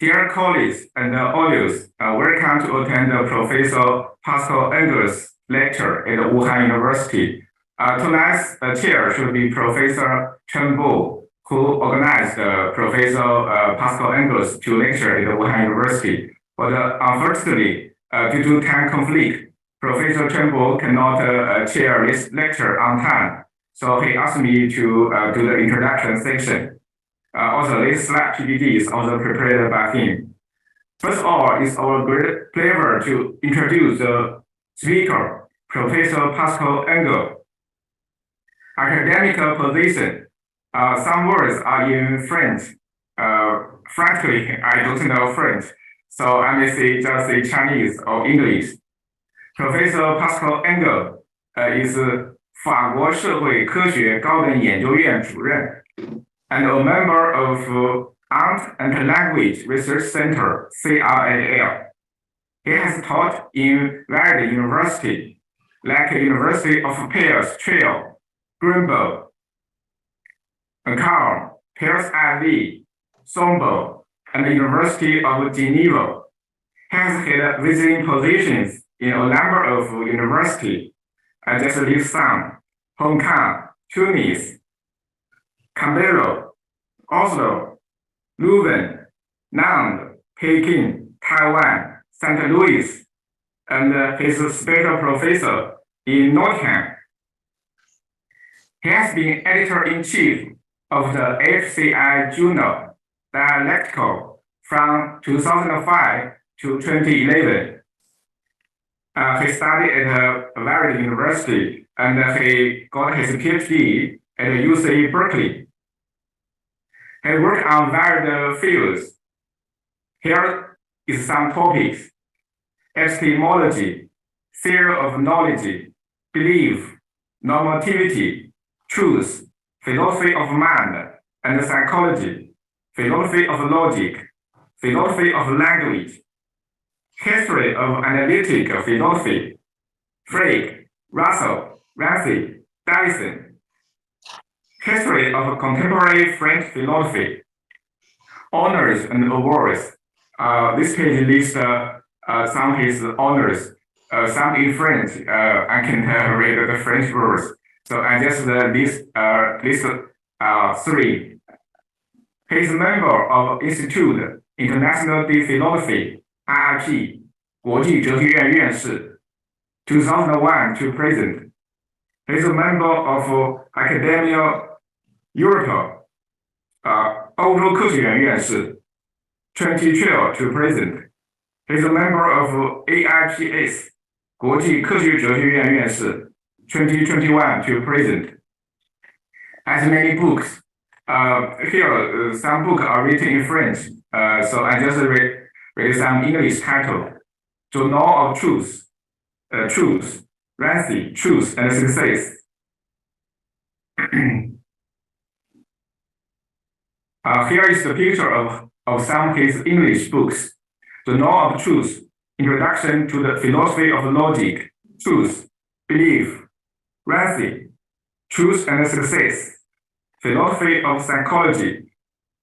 Dear colleagues and audience, welcome to attend Professor Pascal Engel's lecture at Wuhan University. Tonight's chair should be Professor Chen, who organized Professor Pascal Engel's to lecture at Wuhan University. But unfortunately, due to time conflict, Professor Chen cannot chair this lecture on time. So he asked me to do the introduction section. Also, this slide PPT is also prepared by him. First of all, it's our great pleasure to introduce the speaker, Professor Pascal Engel. Academic position. Some words are in French. Frankly, I don't know French, so I may just say Chinese or English. Professor Pascal Engel is 法国社会科学高等研究院主任 and a member of Art and Language Research Center, CRAL. He has taught in various universities, like University of Paris, Trier, Grenoble, Carl, Paris IV, Sorbonne, and the University of Geneva. He has held visiting positions in a number of universities. I just list some: Hongguang, Tunis, Canberra, Oslo, Wuhan, Nantes, Beijing, Taiwan, St. Louis, and his special professor in Nottingham. He has been editor-in-chief of the HCI journal Dialectical from 2005 to 2011. He studied at various universities and he got his PhD at UC Berkeley. He worked on various fields. Here is some topics: epistemology, theory of knowledge, belief, normativity, truth, philosophy of mind and psychology, philosophy of logic, philosophy of language, history of analytic philosophy, Frege, Russell, Ramsey, Dyson, history of contemporary French philosophy, honors and awards. This page lists some of his honors, some in French. I can read the French words, so I just list three. He is a member of Institute International de Philosophy, IIP, 国际哲学院院士 2001 to present. He is a member of Academia Europe, 欧洲科学院院士 2012 to present. He is a member of AIPS, 国际科学哲学院院士 2021 to present. As many books, here some books are written in French, so I just read some English title: Journal of Truth, Truth, Ramsey, Truth and Success. Here is the picture of some of his English books: The Law of Truth, Introduction to the Philosophy of Logic, Truth, Belief, Ramsey, Truth and Success, Philosophy of Psychology,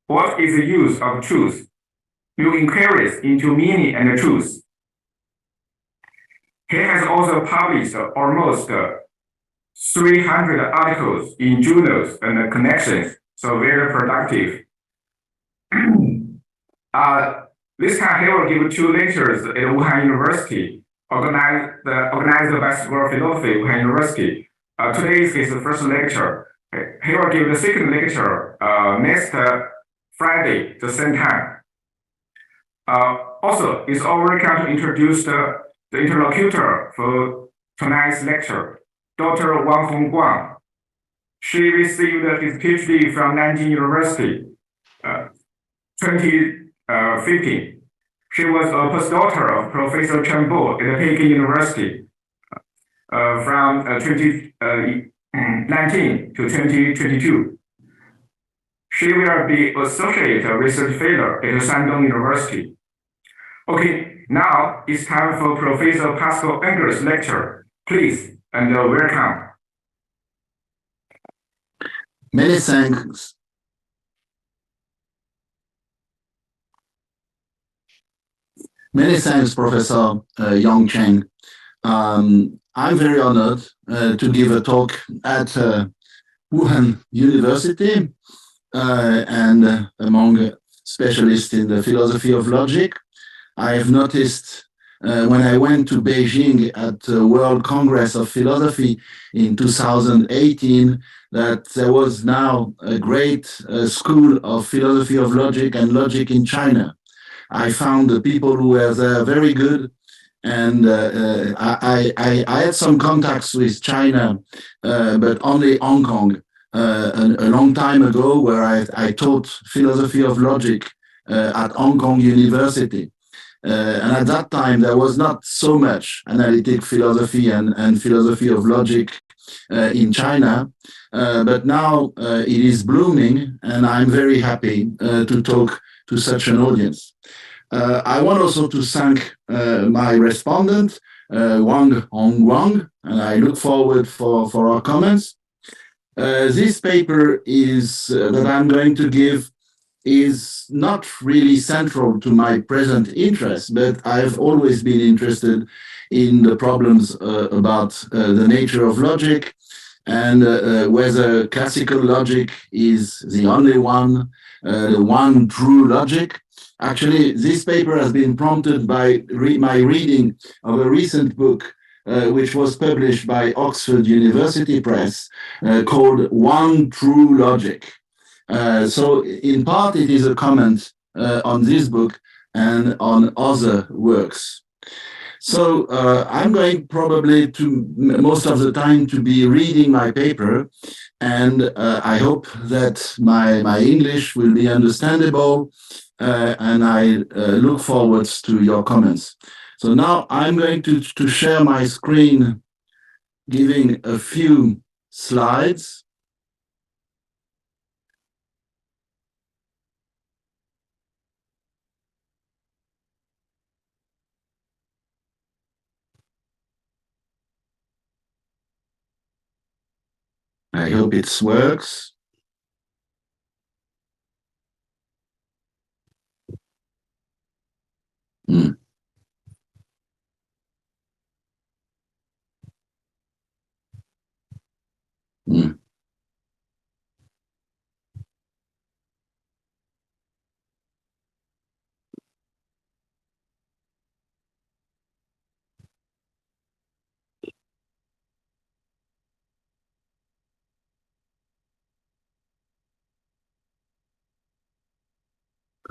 What is the Use of Truth, New Inquiries into Meaning and Truth. He has also published almost 300 articles in journals and connections, so very productive. This time he will give 2 lectures at Wuhan University, organized by School of Philosophy, Wuhan University. Today is his first lecture. He will give the second lecture next Friday, the same time. Also, it's our welcome to introduce the interlocutor for tonight's lecture, Dr. Wang Hongguang. She received his PhD from Nanjing University, 2015. She was a postdoctor of Professor Chen at Beijing University from 2019 to 2022. She will be Associate Research Fellow at Shandong University. Okay, now it's time for Professor Pascal Engel's lecture. Please and welcome. Many thanks. Many thanks, Professor Yong CHENG. I'm very honored to give a talk at Wuhan University and among specialists in the philosophy of logic. I have noticed when I went to Beijing at the World Congress of Philosophy in 2018 that there was now a great school of philosophy of logic and logic in China. I found the people who were there very good, and I had some contacts with China, but only Hong Kong, a long time ago, where I taught philosophy of logic at Hong Kong University. And at that time, there was not so much analytic philosophy and philosophy of logic in China. But now it is blooming, and I'm very happy to talk to such an audience. I want also to thank my respondent, Wang Hongguang, and I look forward for our comments. This paper is that I'm going to give is not really central to my present interest, but I've always been interested in the problems about the nature of logic and whether classical logic is the only one, the one true logic. Actually, this paper has been prompted by my reading of a recent book which was published by Oxford University Press called One True Logic. So in part, it is a comment on this book and on other works. So I'm going probably to most of the time to be reading my paper, and I hope that my English will be understandable, and I look forward to your comments. So now I'm going to share my screen, giving a few slides. I hope it works. Mm. Mm.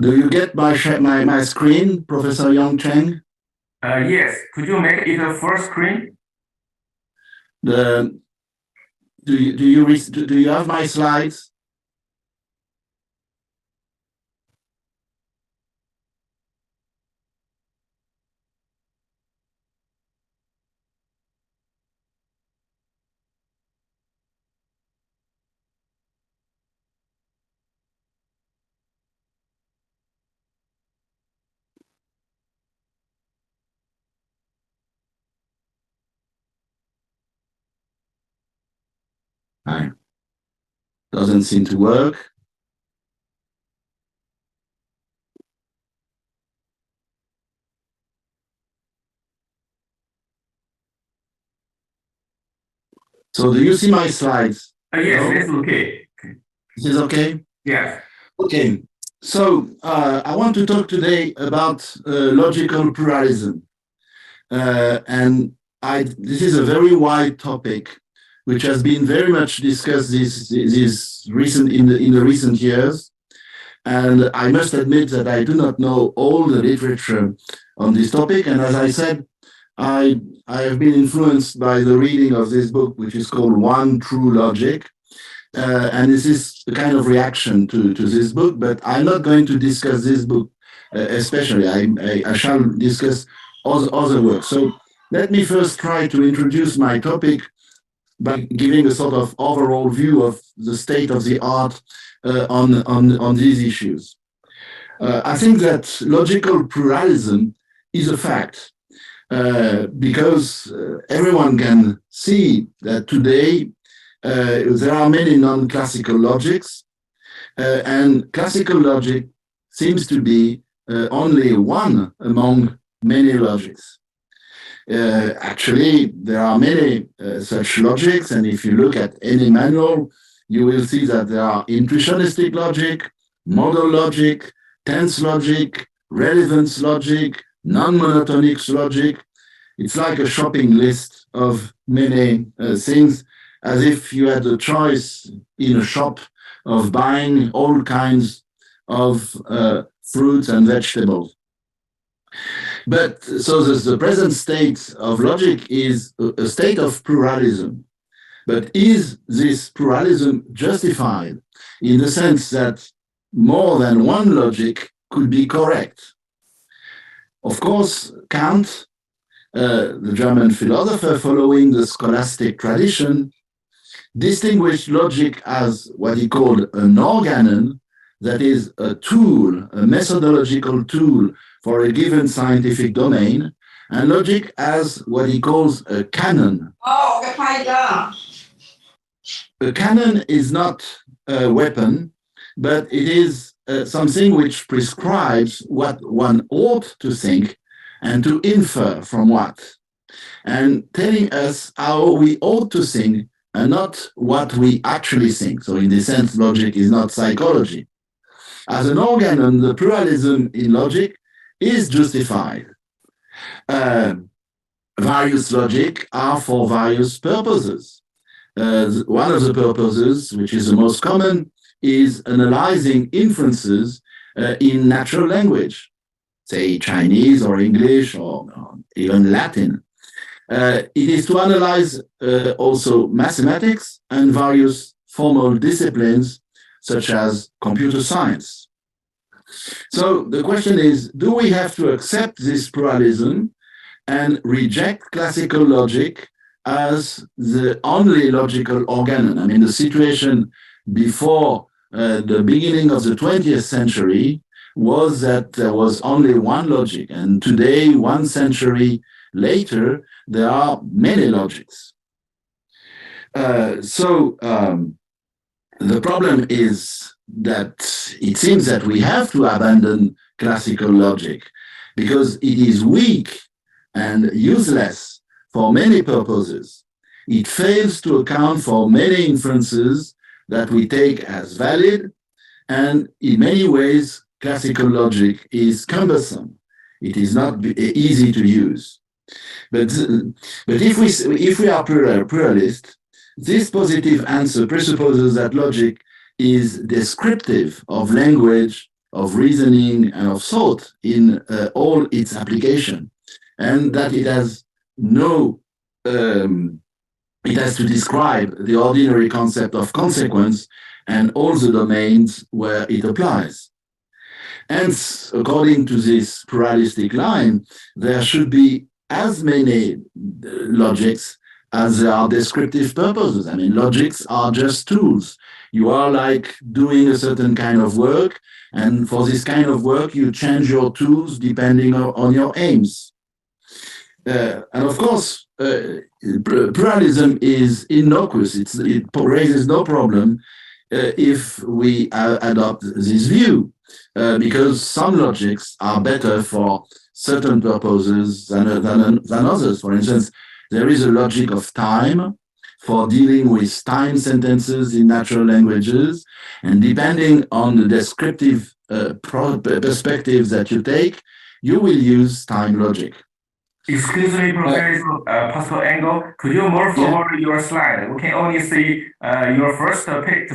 Do you get my screen, Professor Yong CHENG? Yes, could you make it a full screen? The do you have my slides? Doesn't seem to work. So do you see my slides? Yes, no? It's okay. This is okay? Yes. Okay. So I want to talk today about logical pluralism. And this is a very wide topic, which has been very much discussed in the recent years. And I must admit that I do not know all the literature on this topic. And as I said, I have been influenced by the reading of this book, which is called One True Logic. And this is a kind of reaction to this book, but I'm not going to discuss this book especially. I shall discuss other works. So let me first try to introduce my topic by giving a sort of overall view of the state of the art on these issues. I think that logical pluralism is a fact because everyone can see that today there are many non-classical logics, and classical logic seems to be only one among many logics. Actually, there are many such logics, and if you look at any manual, you will see that there are intuitionistic logic, modal logic, tense logic, relevance logic, non-monotonic logic. It's like a shopping list of many things, as if you had a choice in a shop of buying all kinds of fruits and vegetables. But so the present state of logic is a state of pluralism. But is this pluralism justified in the sense that more than one logic could be correct? Of course, Kant, the German philosopher following the scholastic tradition, distinguished logic as what he called an organon, that is a tool, a methodological tool for a given scientific domain, and logic as what he calls a canon. A canon is not a weapon, but it is something which prescribes what one ought to think and to infer from what, and telling us how we ought to think and not what we actually think. So in this sense, logic is not psychology. As an organon, the pluralism in logic is justified. Various logic are for various purposes. One of the purposes, which is the most common, is analyzing inferences in natural language, say Chinese or English or even Latin. It is to analyze also mathematics and various formal disciplines such as computer science. So the question is, do we have to accept this pluralism and reject classical logic as the only logical organon? I mean, the situation before the beginning of the 20th century was that there was only one logic, and today, 1 century later, there are many logics. The problem is that it seems that we have to abandon classical logic because it is weak and useless for many purposes. It fails to account for many inferences that we take as valid, and in many ways, classical logic is cumbersome. It is not easy to use. But if we are pluralist, this positive answer presupposes that logic is descriptive of language, of reasoning, and of thought in all its application, and that it has it has to describe the ordinary concept of consequence and all the domains where it applies. Hence, according to this pluralistic line, there should be as many logics as there are descriptive purposes. I mean, logics are just tools. You are like doing a certain kind of work, and for this kind of work, you change your tools depending on your aims. And of course, pluralism is innocuous. It raises no problem if we adopt this view, because some logics are better for certain purposes than others. For instance, there is a logic of time for dealing with time sentences in natural languages, and depending on the descriptive perspectives that you take, you will use time logic. Excuse me, Professor Pascal Engel, could you move forward your slide? We can only see your first page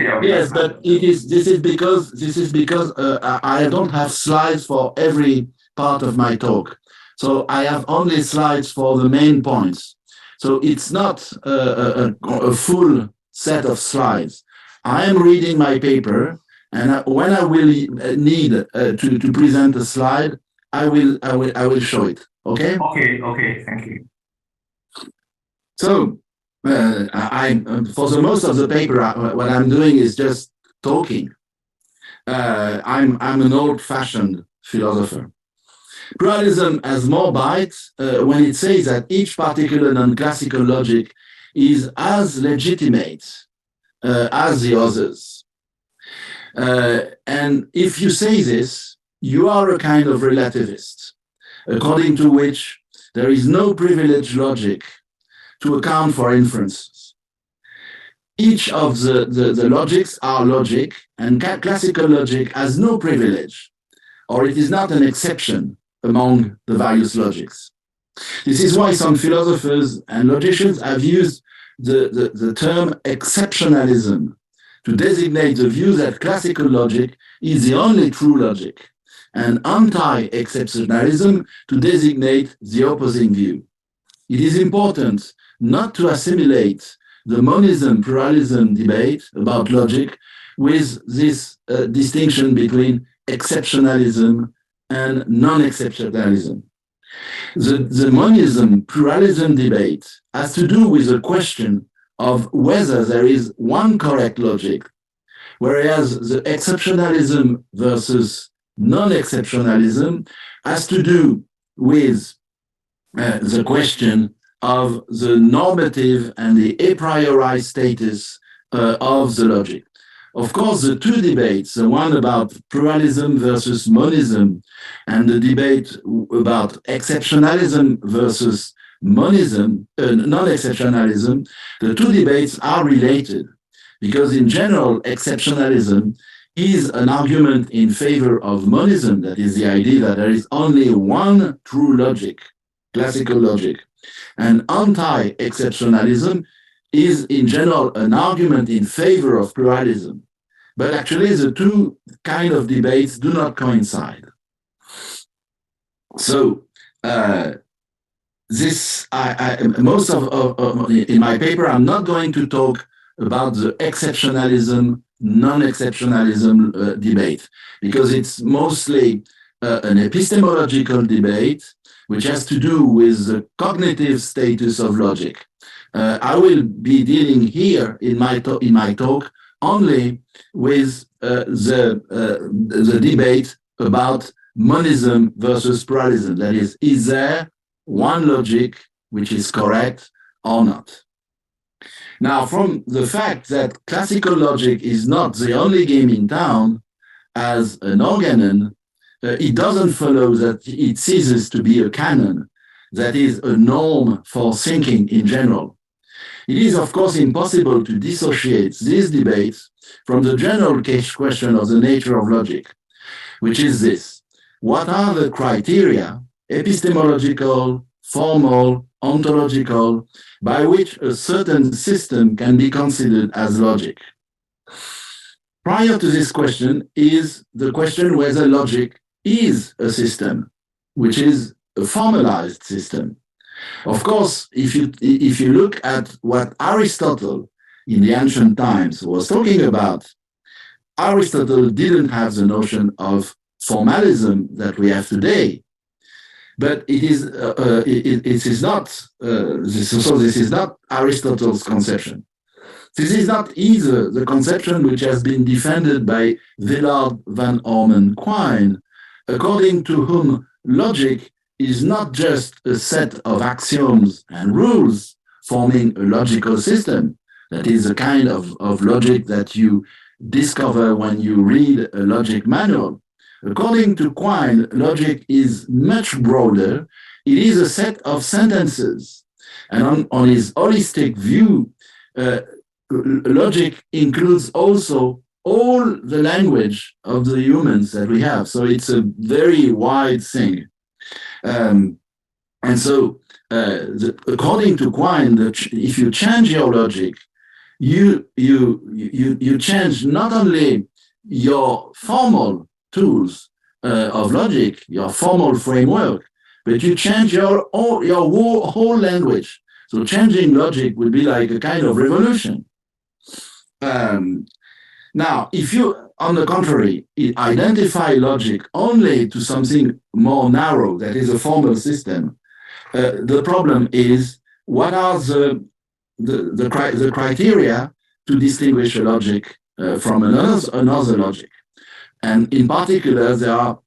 of yes, but this is because I don't have slides for every part of my talk. So I have only slides for the main points. So it's not a full set of slides. I am reading my paper, and when I will need to present a slide, I will show it. Okay. Okay. Thank you. So for the most of the paper, what I'm doing is just talking. I'm an old-fashioned philosopher. Pluralism has more bites when it says that each particular non-classical logic is as legitimate as the others. And if you say this, you are a kind of relativist. according to which there is no privileged logic to account for inferences. Each of the logics are logic, and classical logic has no privilege, or it is not an exception among the various logics. This is why some philosophers and logicians have used the term exceptionalism to designate the view that classical logic is the only true logic, and anti-exceptionalism to designate the opposing view. It is important not to assimilate the monism-pluralism debate about logic with this distinction between exceptionalism and non-exceptionalism. The monism-pluralism debate has to do with the question of whether there is one correct logic, whereas the exceptionalism versus non-exceptionalism has to do with the question of the normative and the a priori status of the logic. Of course, the two debates, the one about pluralism versus monism, and the debate about exceptionalism versus monism, non-exceptionalism, the two debates are related, because in general, exceptionalism is an argument in favor of monism, that is the idea that there is only one true logic, classical logic, and anti-exceptionalism is in general an argument in favor of pluralism. But actually the two kind of debates do not coincide. So most of in my paper, I'm not going to talk about the exceptionalism, non-exceptionalism debate, because it's mostly an epistemological debate which has to do with the cognitive status of logic. I will be dealing here in my talk only with the debate about monism versus pluralism. That is there one logic which is correct or not? Now, from the fact that classical logic is not the only game in town as an organon, it doesn't follow that it ceases to be a canon, that is a norm for thinking in general. It is, of course, impossible to dissociate these debates from the general question of the nature of logic, which is this: what are the criteria, epistemological, formal, ontological, by which a certain system can be considered as logic? Prior to this question is the question whether logic is a system, which is a formalized system. Of course, if you look at what Aristotle in the ancient times was talking about, Aristotle didn't have the notion of formalism that we have today. But this is not Aristotle's conception. This is not either the conception which has been defended by Willard van Orman Quine, according to whom logic is not just a set of axioms and rules forming a logical system. That is a kind of logic that you discover when you read a logic manual. According to Quine, logic is much broader. It is a set of sentences. And on his holistic view, logic includes also all the language of the humans that we have. So it's a very wide thing. And so, according to Quine, if you change your logic, you change not only your formal tools of logic, your formal framework, but you change your whole language. So changing logic would be like a kind of revolution. Now, if you, on the contrary, identify logic only to something more narrow, that is a formal system, the problem is what are the criteria to distinguish a logic from another logic. And in particular, there are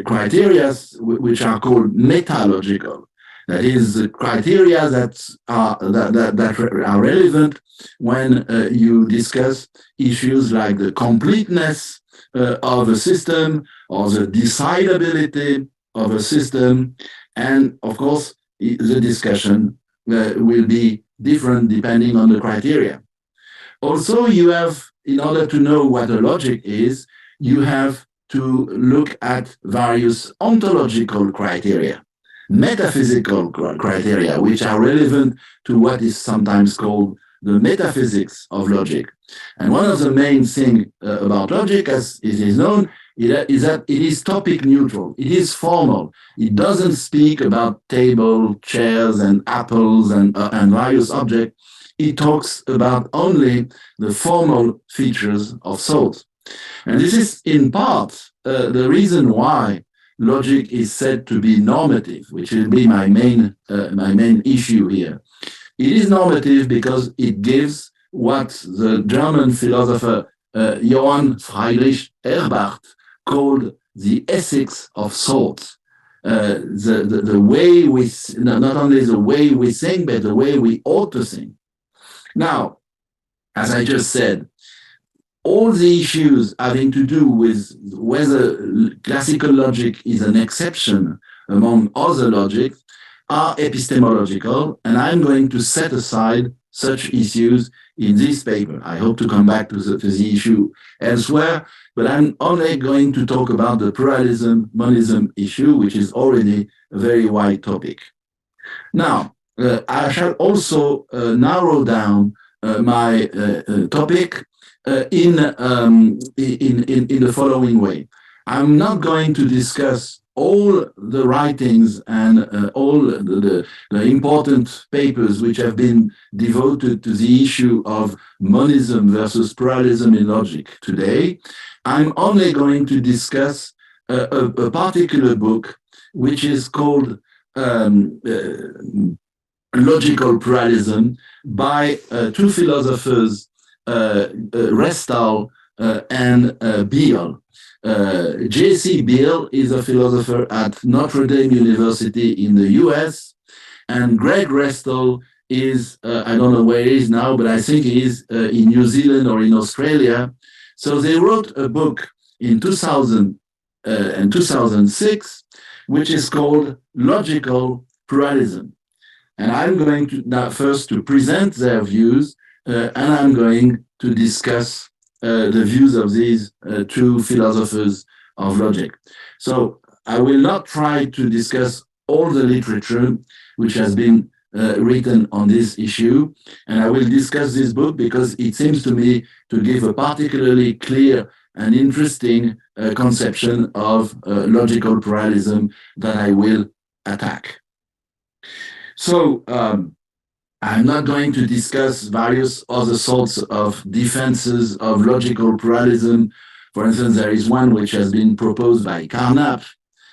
criteria which are called metalogical. That is, the criteria that are relevant when you discuss issues like the completeness of a system or the decidability of a system, And of course, the discussion will be different depending on the criteria. Also, you have, in order to know what a logic is, you have to look at various ontological criteria, metaphysical criteria, which are relevant to what is sometimes called the metaphysics of logic. And one of the main things about logic, as it is known, is that it is topic neutral. It is formal. It doesn't speak about table, chairs, and apples and various objects. It talks about only the formal features of thought. And this is in part the reason why logic is said to be normative, which will be my main issue here. It is normative because it gives what the German philosopher Johann Friedrich Herbart called the ethics of thought. The way we, not only the way we think, but the way we ought to think. Now, as I just said, all the issues having to do with whether classical logic is an exception among other logics are epistemological, and I'm going to set aside such issues in this paper. I hope to come back to the issue elsewhere, but I'm only going to talk about the pluralism, monism issue, which is already a very wide topic. Now, I shall also narrow down my topic in the following way. I'm not going to discuss all the writings and all the important papers which have been devoted to the issue of monism versus pluralism in logic today. I'm only going to discuss a particular book which is called Logical Pluralism by two philosophers, Restall and Beale. J.C. Beale is a philosopher at Notre Dame University in the US, and Greg Restall is, I don't know where he is now, but I think he is in New Zealand or in Australia. So they wrote a book in 2000 and 2006, which is called Logical Pluralism. And I'm going to now first to present their views, and I'm going to discuss the views of these two philosophers of logic. So I will not try to discuss all the literature which has been written on this issue, and I will discuss this book because it seems to me to give a particularly clear and interesting conception of logical pluralism that I will attack. So I'm not going to discuss various other sorts of defenses of logical pluralism. For instance, there is one which has been proposed by Carnap,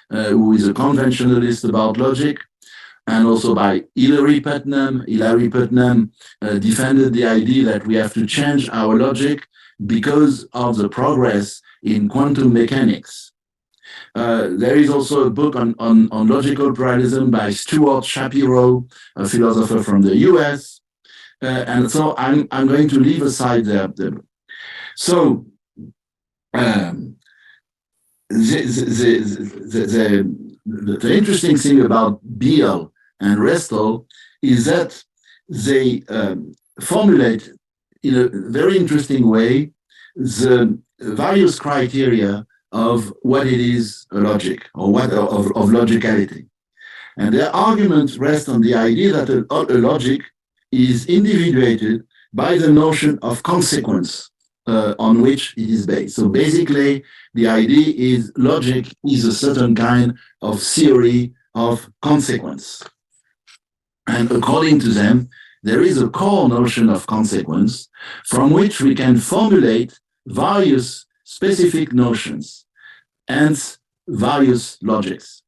who is a conventionalist about logic, and also by Hilary Putnam. Hilary Putnam defended the idea that we have to change our logic because of the progress in quantum mechanics. There is also a book on logical pluralism by Stuart Shapiro, a philosopher from the US. And so I'm going to leave aside the so the interesting thing about Beale and Restall is that they formulate in a very interesting way the various criteria of what it is a logic, or what of logicality. And their arguments rest on the idea that a logic is individuated by the notion of consequence on which it is based. So basically, the idea is logic is a certain kind of theory of consequence. And according to them, there is a core notion of consequence from which we can formulate various specific notions and various logics.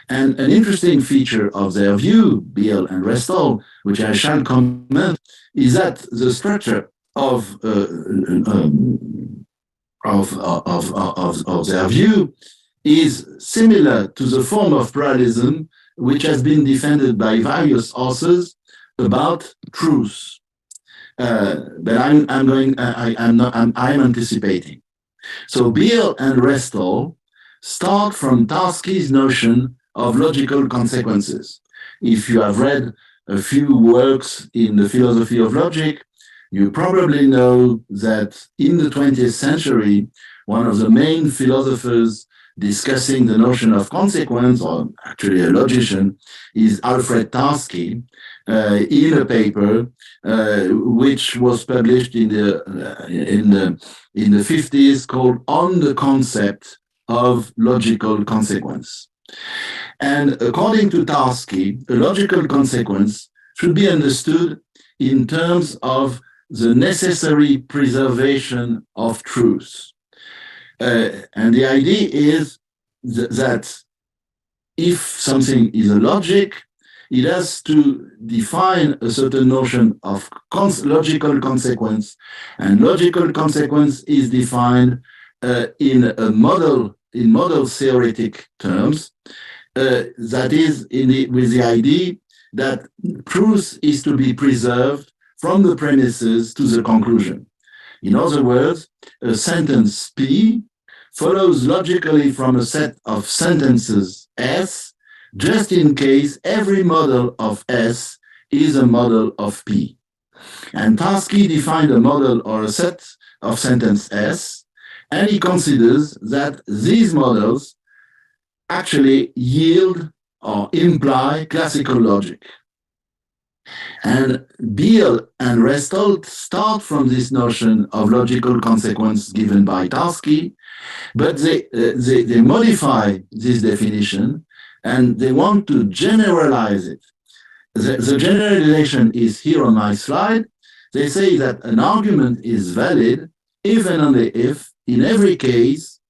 And an interesting feature of their view, Beale and Restall, which I shall comment, is that the structure of their view is similar to the form of pluralism which has been defended by various authors about truth. But I'm anticipating. So Beale and Restall start from Tarski's notion of logical consequences. If you have read a few works in the philosophy of logic, you probably know that in the 20th century, one of the main philosophers discussing the notion of consequence, or actually a logician, is Alfred Tarski, in a paper which was published in the 50s called On the Concept of Logical Consequence. And according to Tarski, a logical consequence should be understood in terms of the necessary preservation of truth. And the idea is that if something is a logic, it has to define a certain notion of logical consequence, and logical consequence is defined in model theoretic terms. That is, with the idea that truth is to be preserved from the premises to the conclusion. In other words, a sentence P follows logically from a set of sentences S, just in case every model of S is a model of P. And Tarski defined a model or a set of sentence S, and he considers that these models actually yield or imply classical logic. And Beale and Restall start from this notion of logical consequence given by Tarski, but they modify this definition and they want to generalize it. The generalization is here on my slide. They say that an argument is valid if and only if, in every case,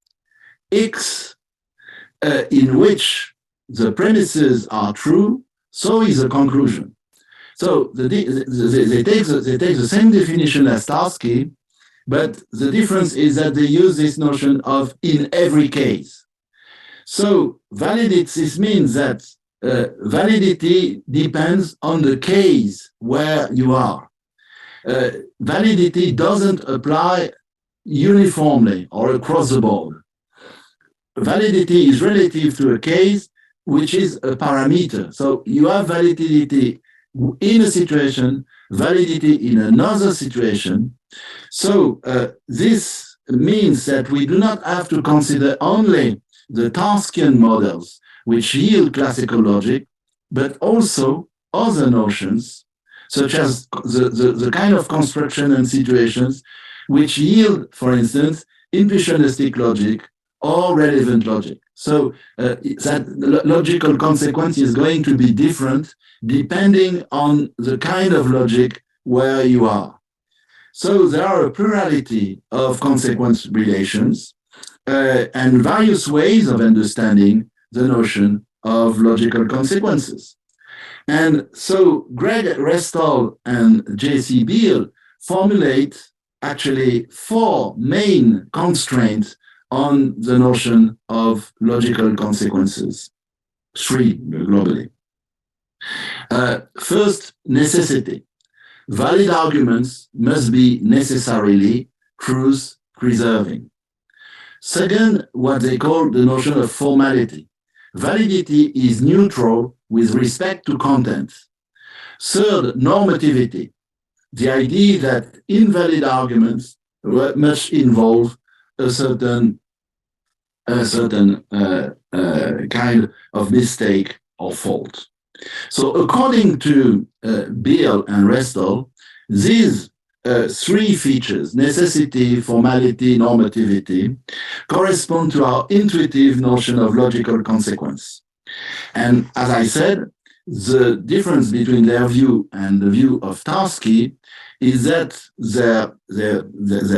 X in which the premises are true, so is the conclusion. So they take the same definition as Tarski, but the difference is that they use this notion of in every case. So validity, this means that validity depends on the case where you are. Validity doesn't apply uniformly or across the board. Validity is relative to a case, which is a parameter. So you have validity in a situation, validity in another situation. So this means that we do not have to consider only the Tarskian models, which yield classical logic, but also other notions, such as the kind of construction and situations which yield, for instance, impressionistic logic or relevant logic. So that logical consequence is going to be different depending on the kind of logic where you are. So there are a plurality of consequence relations and various ways of understanding the notion of logical consequences. And so Greg Restall and J.C. Beale formulate actually 4 main constraints on the notion of logical consequences, 3 globally. First, necessity. Valid arguments must be necessarily truth-preserving. Second, what they call the notion of formality. Validity is neutral with respect to content. Third, normativity. The idea that invalid arguments must involve a certain kind of mistake or fault. So according to Beale and Restall, these 3 features, necessity, formality, normativity, correspond to our intuitive notion of logical consequence. And as I said, the difference between their view and the view of Tarski is that their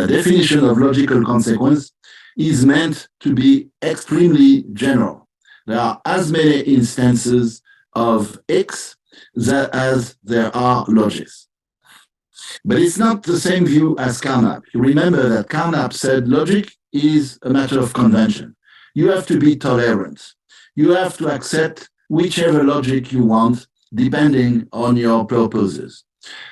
definition of logical consequence is meant to be extremely general. There are as many instances of X as there are logics. But it's not the same view as Carnap. You remember that Carnap said logic is a matter of convention. You have to be tolerant. You have to accept whichever logic you want, depending on your purposes.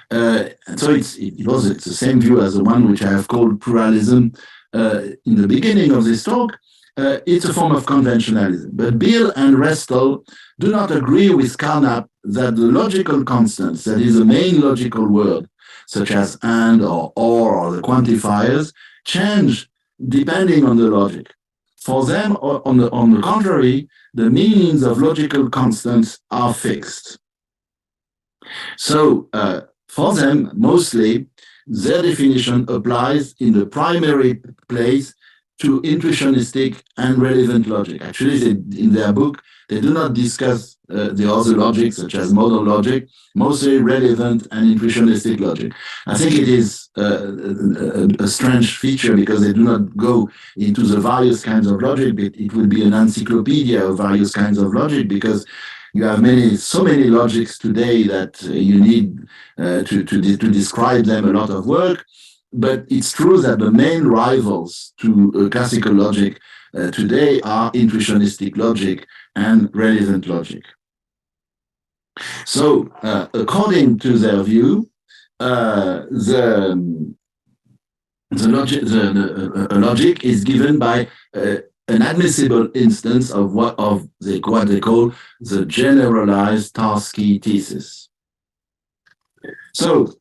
And so it's the same view as the one which I have called pluralism in the beginning of this talk. it's a form of conventionalism. But Bill and Restel do not agree with Carnap that the logical constants, that is the main logical word, such as and or the quantifiers, change depending on the logic. For them, on the contrary, the meanings of logical constants are fixed. So for them, mostly, their definition applies in the primary place to intuitionistic and relevant logic. Actually, in their book, they do not discuss the other logic, such as modal logic, mostly relevant and intuitionistic logic. I think it is a strange feature because they do not go into the various kinds of logic, but it would be an encyclopedia of various kinds of logic because you have so many logics today that you need to describe them a lot of work. But it's true that the main rivals to classical logic today are intuitionistic logic and relevant logic. So, according to their view, the logic is given by an admissible instance of what they call the generalized Tarski thesis. So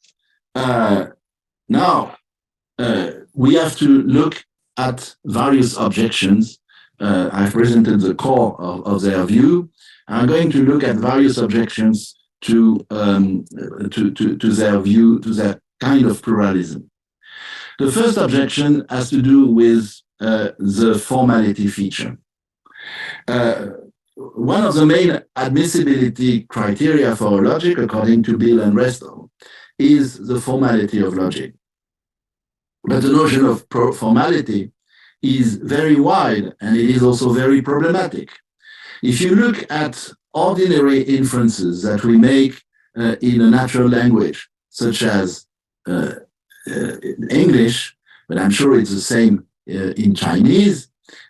now we have to look at various objections. I've presented the core of their view. I'm going to look at various objections to their view, to their kind of pluralism. The first objection has to do with the formality feature. One of the main admissibility criteria for logic, according to Bill and Restel, is the formality of logic. But the notion of formality is very wide, and it is also very problematic. If you look at ordinary inferences that we make in a natural language, such as English, but I'm sure it's the same in Chinese,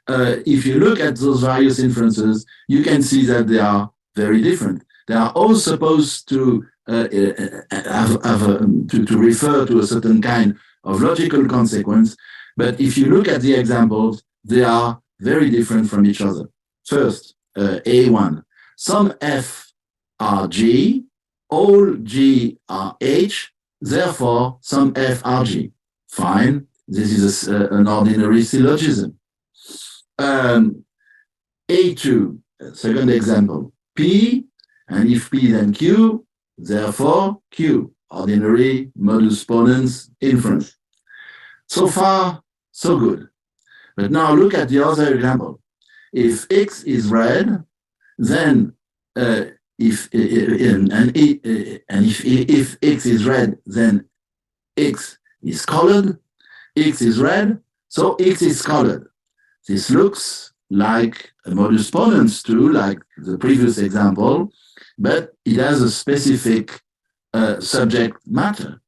if you look at those various inferences, you can see that they are very different. They are all supposed to to refer to a certain kind of logical consequence, but if you look at the examples, they are very different from each other. First, A1. Some F are G, all G are H, therefore some F are G. Fine, this is an ordinary syllogism. A2, second example, P, and if P then Q, therefore Q, ordinary modus ponens inference. So far, so good. But now look at the other example. If X is red, then if X is red, then X is colored. X is red, so X is colored. This looks like a modus ponens too, like the previous example, but it has a specific subject matter.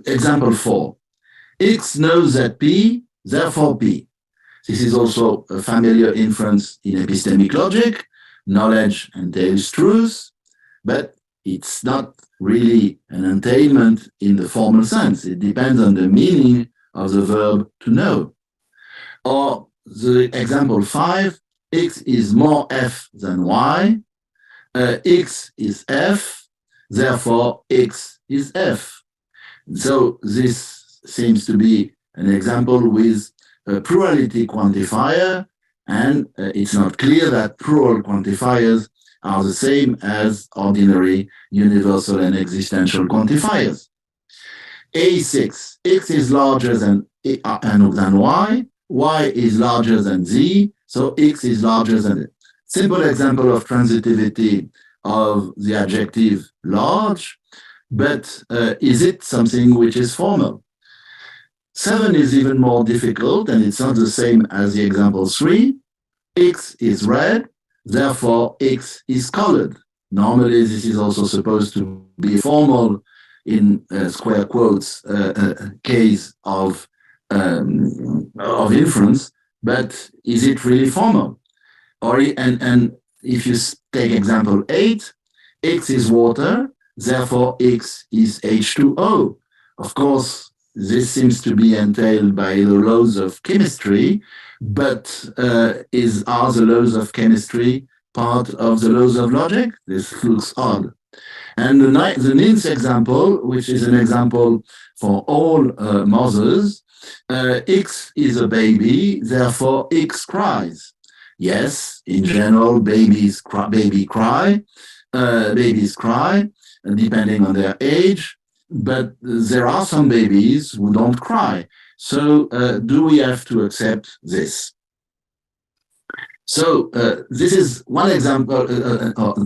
Example 4. X knows that P, therefore P. This is also a familiar inference in epistemic logic. Knowledge entails truth, but it's not really an entailment in the formal sense. It depends on the meaning of the verb to know. Or the example 5, X is more F than Y. X is F, therefore X is F. So this seems to be an example with a plurality quantifier, and it's not clear that plural quantifiers are the same as ordinary universal and existential quantifiers. A6, X is larger than Y, Y is larger than Z, so X is larger than it. Simple example of transitivity of the adjective large, but is it something which is formal? 7 is even more difficult, and it's not the same as the example 3. X is red, therefore X is colored. Normally, this is also supposed to be formal in square quotes case of inference, but is it really formal? And if you take example 8, X is water, therefore X is H2O. Of course, this seems to be entailed by the laws of chemistry, but are the laws of chemistry part of the laws of logic? This looks odd. And the ninth example, which is an example for all mothers, X is a baby, therefore X cries. Yes, in general, babies cry, depending on their age, but there are some babies who don't cry. So do we have to accept this? So this is one example,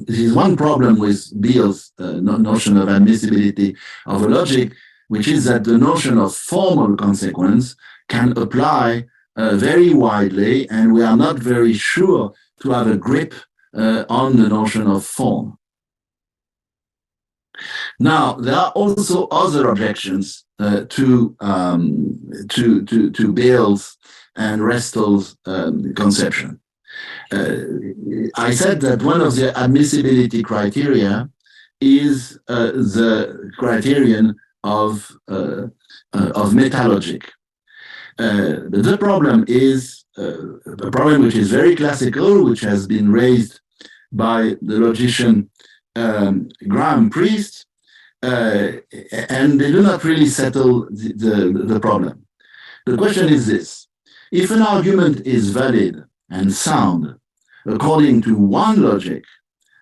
this is one problem with Beale's notion of admissibility of a logic, which is that the notion of formal consequence can apply very widely, and we are not very sure to have a grip on the notion of form. Now, there are also other objections to Beale's and Restall's conception. I said that one of the admissibility criteria is the criterion of metallogic. The problem is a problem which is very classical, which has been raised by the logician Graham Priest, and they do not really settle the problem. The question is this: if an argument is valid and sound according to one logic,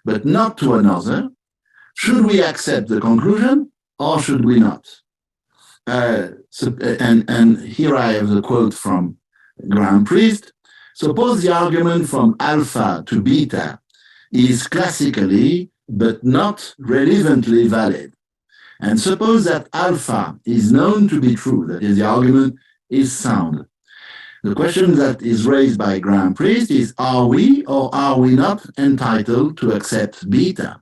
but not to another, should we accept the conclusion or should we not? And here I have the quote from Graham Priest. Suppose the argument from alpha to beta is classically but not relevantly valid. And suppose that alpha is known to be true, that is, the argument is sound. The question that is raised by Graham Priest is, are we or are we not entitled to accept beta?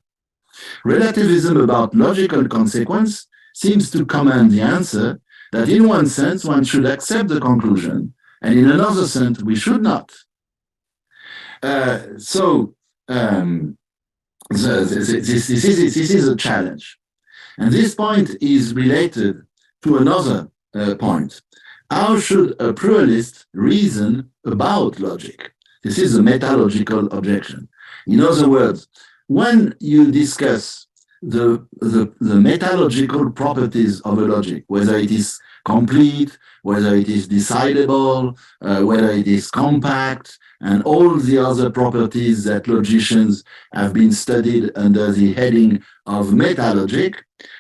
Relativism about logical consequence seems to command the answer that in one sense one should accept the conclusion, and in another sense we should not. This is a challenge. And this point is related to another point. How should a pluralist reason about logic? This is a metalogical objection. In other words, when you discuss the metalogical properties of a logic, whether it is complete, whether it is decidable, whether it is compact, and all the other properties that logicians have been studied under the heading of metalogic,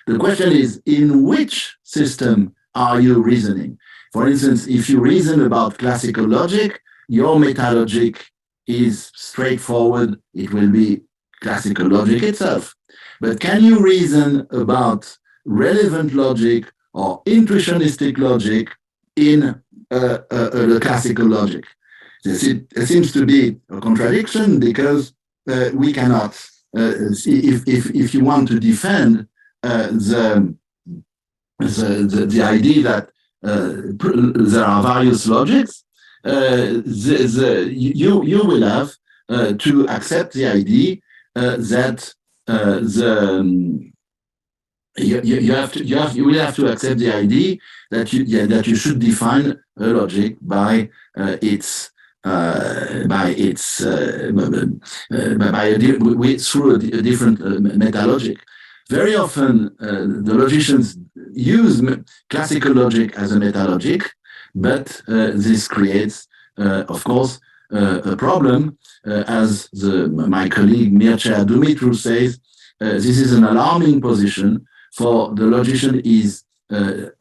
the question is, in which system are you reasoning? For instance, if you reason about classical logic, your metalogic is straightforward. It will be classical logic itself. But can you reason about relevant logic or intuitionistic logic in the classical logic? It seems to be a contradiction because we cannot, if you want to defend the idea that there are various logics, you will have to accept the idea that you will have to accept the idea that you should define a logic by through a different metalogic. Very often, the logicians use classical logic as a metalogic, but this creates, of course, a problem. As my colleague Mircea Dumitru says, this is an alarming position, for the logician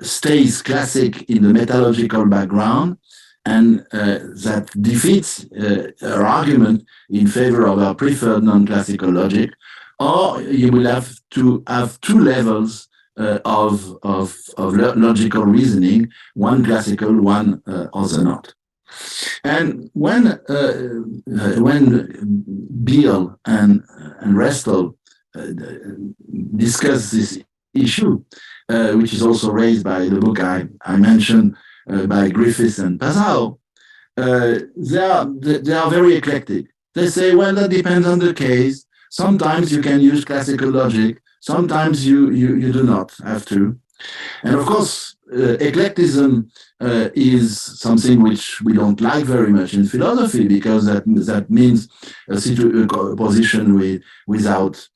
stays classic in the metalogical background, and that defeats our argument in favor of our preferred non-classical logic. Or you will have to have two levels of logical reasoning, one classical, one other not. And when Beale and Restall discuss this issue, which is also raised by the book I mentioned by Griffiths and Pascal, they are very eclectic. They say, well, that depends on the case. Sometimes you can use classical logic. Sometimes you do not have to. And of course, eclecticism is something which we don't like very much in philosophy, because that means a position without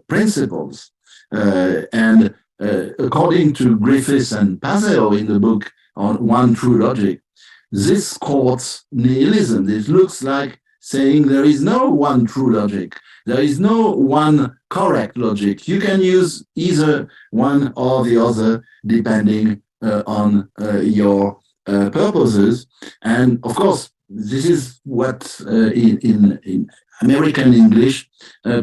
principles. And according to Griffiths and Pascal in the book on One True Logic, this courts nihilism. It looks like saying there is no one true logic. There is no one correct logic. You can use either one or the other depending on your purposes. And of course, this is what in American English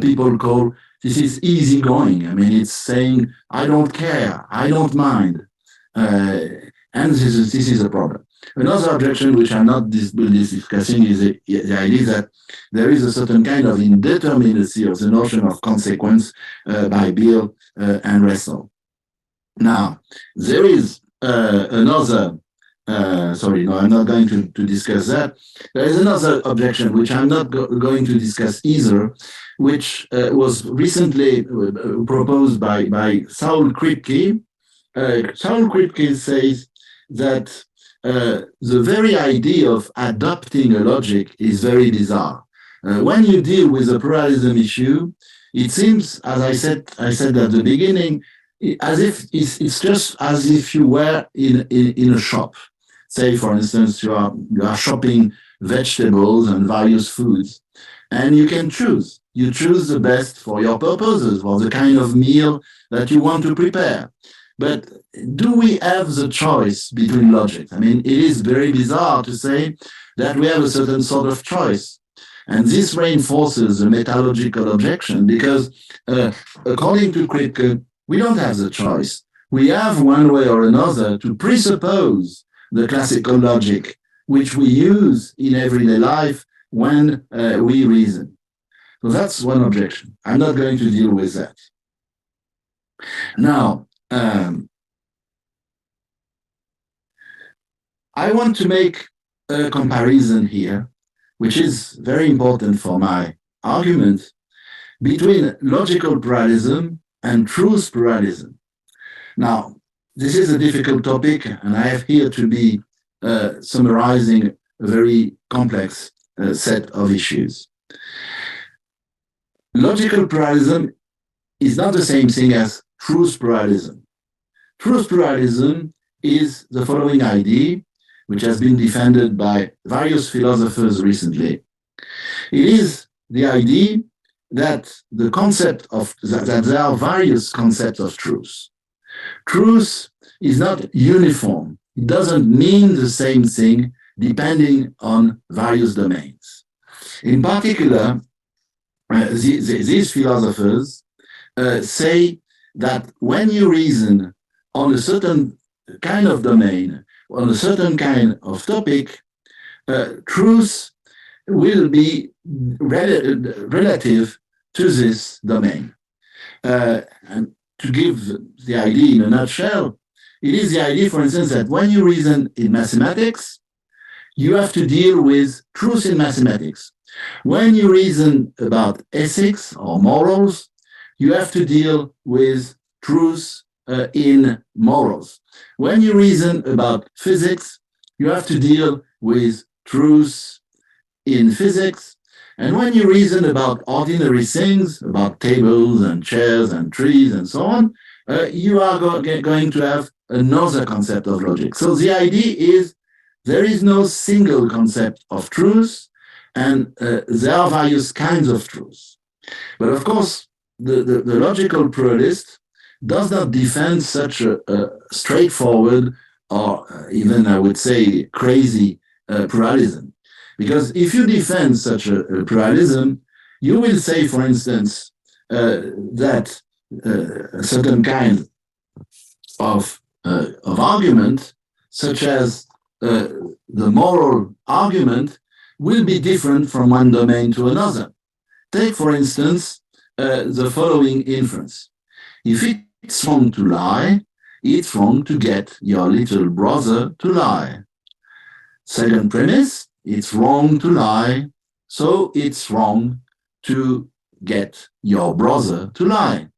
people call, this is easygoing. I mean, it's saying, I don't care, I don't mind. And this is a problem. Another objection, which I'm not discussing, is the idea that there is a certain kind of indeterminacy of the notion of consequence by Beale and Russell. Now, there is another, sorry, no, I'm not going to discuss that. There is another objection, which I'm not going to discuss either, which was recently proposed by Saul Kripke. Saul Kripke says that the very idea of adopting a logic is very bizarre. When you deal with the pluralism issue, it seems, as I said at the beginning, as if it's just as if you were in a shop. Say, for instance, you are shopping vegetables and various foods, and you can choose. You choose the best for your purposes, for the kind of meal that you want to prepare. But do we have the choice between logics? I mean, it is very bizarre to say that we have a certain sort of choice. And this reinforces the metalogical objection, because according to Kripke, we don't have the choice. We have one way or another to presuppose the classical logic, which we use in everyday life when we reason. So that's one objection. I'm not going to deal with that. Now, I want to make a comparison here, which is very important for my argument, between logical pluralism and truth pluralism. Now, this is a difficult topic, and I have here to be summarizing a very complex set of issues. Logical pluralism is not the same thing as truth pluralism. Truth pluralism is the following idea, which has been defended by various philosophers recently. It is the idea that the concept of that there are various concepts of truth. Truth is not uniform. It doesn't mean the same thing depending on various domains. In particular, these philosophers say that when you reason on a certain kind of domain, on a certain kind of topic, truth will be relative to this domain. And to give the idea in a nutshell, it is the idea, for instance, that when you reason in mathematics, you have to deal with truth in mathematics. When you reason about ethics or morals, you have to deal with truth in morals. When you reason about physics, you have to deal with truth in physics. And when you reason about ordinary things, about tables and chairs and trees and so on, you are going to have another concept of logic. So the idea is there is no single concept of truth, and there are various kinds of truth. But of course, the logical pluralist does not defend such a straightforward, or even I would say crazy pluralism. Because if you defend such a pluralism, you will say, for instance, that a certain kind of argument, such as the moral argument, will be different from one domain to another. Take, for instance, the following inference. If it's wrong to lie, it's wrong to get your little brother to lie. Second premise, it's wrong to lie, so it's wrong to get your brother to lie.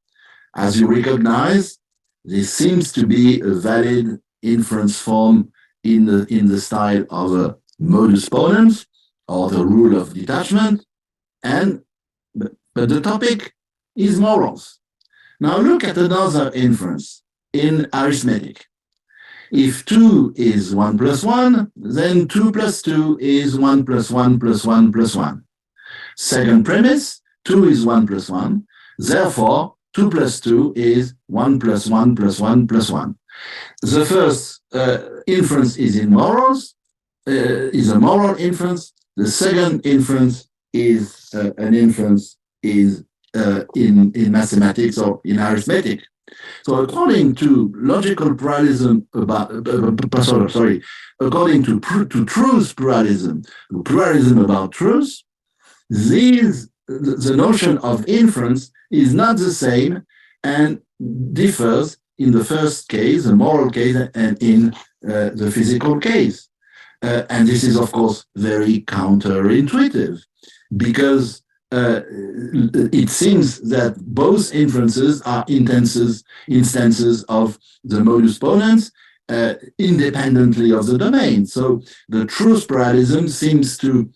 As you recognize, this seems to be a valid inference form in the style of a modus ponens or the rule of detachment, but the topic is morals. Now look at another inference in arithmetic. If 2 is 1 plus 1, then 2 plus 2 is 1 plus 1 plus 1 plus 1. Second premise, 2 is 1 plus 1. Therefore, 2 plus 2 is 1 plus 1 plus 1 plus 1. The first inference is in morals, is a moral inference. The second inference is an inference in mathematics or in arithmetic. So according to logical pluralism according to truth pluralism about truth, the notion of inference is not the same and differs in the first case, the moral case, and in the physical case. And this is, of course, very counterintuitive because it seems that both inferences are instances of the modus ponens independently of the domain. So the truth pluralism seems to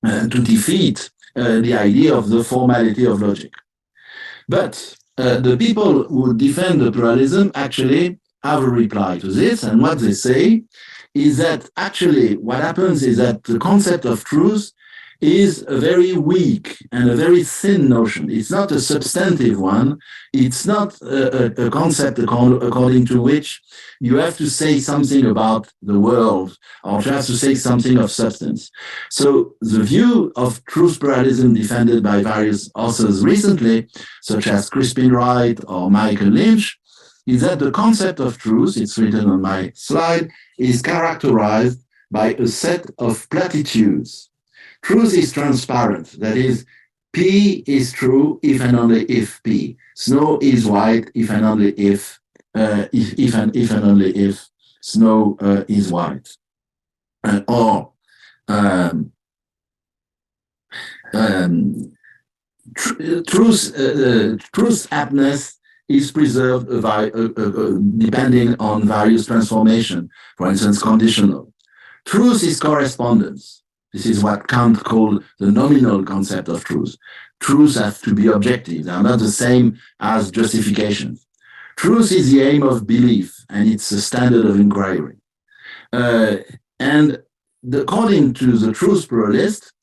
defeat the idea of the formality of logic. But the people who defend the pluralism actually have a reply to this, and what they say is that actually what happens is that the concept of truth is a very weak and a very thin notion. It's not a substantive one. It's not a concept according to which you have to say something about the world or you have to say something of substance. So the view of truth pluralism defended by various authors recently, such as Crispin Wright or Michael Lynch, is that the concept of truth, it's written on my slide, is characterized by a set of platitudes. Truth is transparent, that is, P is true if and only if P. Snow is white if and only if and only if snow is white. Truth aptness is preserved depending on various transformation, for instance, conditional. Truth is correspondence. This is what Kant called the nominal concept of truth. Truths have to be objective. They are not the same as justification. Truth is the aim of belief, and it's a standard of inquiry. And according to the truth pluralist,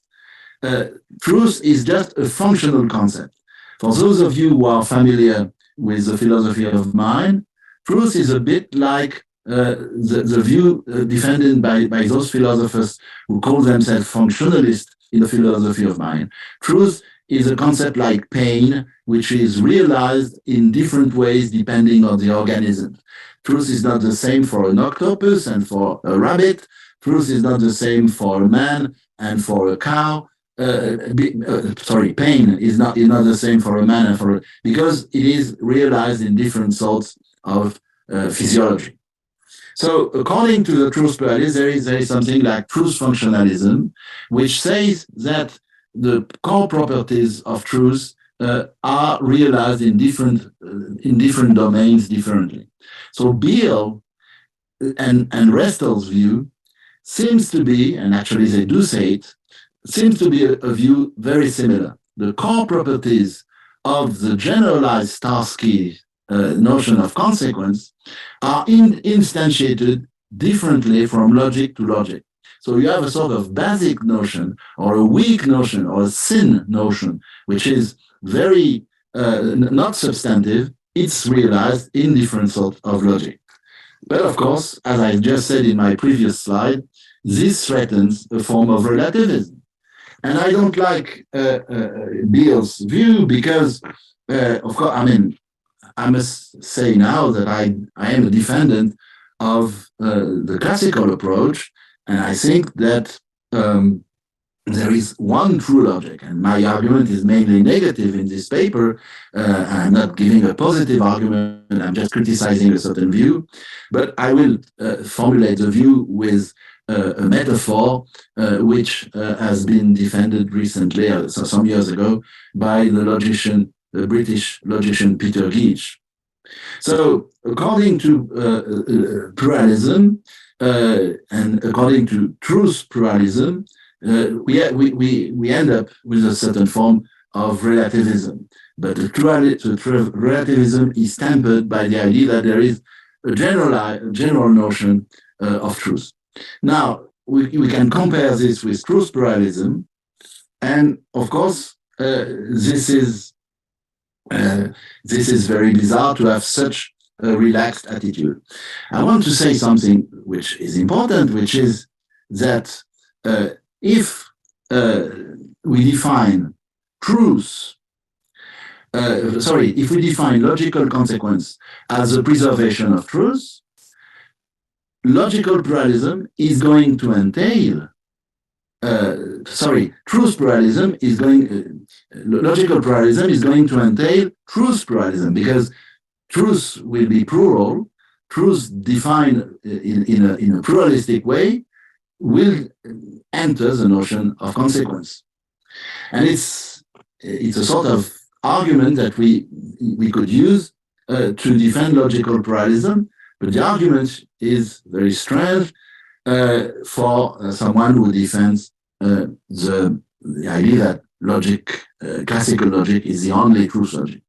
truth is just a functional concept. For those of you who are familiar with the philosophy of mind, truth is a bit like the view defended by those philosophers who call themselves functionalists in the philosophy of mind. Truth is a concept like pain, which is realized in different ways depending on the organism. Truth is not the same for an octopus and for a rabbit. Truth is not the same for a man and for a cow. Pain is not the same for a man and for because it is realized in different sorts of physiology. So according to the truth pluralist, there is something like truth functionalism, which says that the core properties of truth are realized in different domains differently. So Beale and Restel's view seems to be, and actually they do say it, seems to be a view very similar. The core properties of the generalized Starsky notion of consequence are instantiated differently from logic to logic. So you have a sort of basic notion or a weak notion or a thin notion, which is very not substantive. It's realized in different sorts of logic. But of course, as I just said in my previous slide, this threatens a form of relativism. And I don't like Beale's view because, of course, I must say now that I am a defendant of the classical approach, and I think that there is one true logic, and my argument is mainly negative in this paper. I'm not giving a positive argument, I'm just criticizing a certain view, but I will formulate the view with a metaphor which has been defended recently, some years ago, by the British logician Peter Geach. So, according to pluralism and according to truth pluralism, we end up with a certain form of relativism. But the relativism is tempered by the idea that there is a general notion of truth. Now, we can compare this with truth pluralism, and of course, this is very bizarre to have such a relaxed attitude. I want to say something which is important, which is that if we define truth, if we define logical consequence as a preservation of truth, logical pluralism is going to entail truth pluralism is going, logical pluralism is going to entail truth pluralism, because truth will be plural, truth defined in a pluralistic way will enter the notion of consequence. And it's a sort of argument that we could use to defend logical pluralism, but the argument is very strange for someone who defends the idea that classical logic is the only truth logic.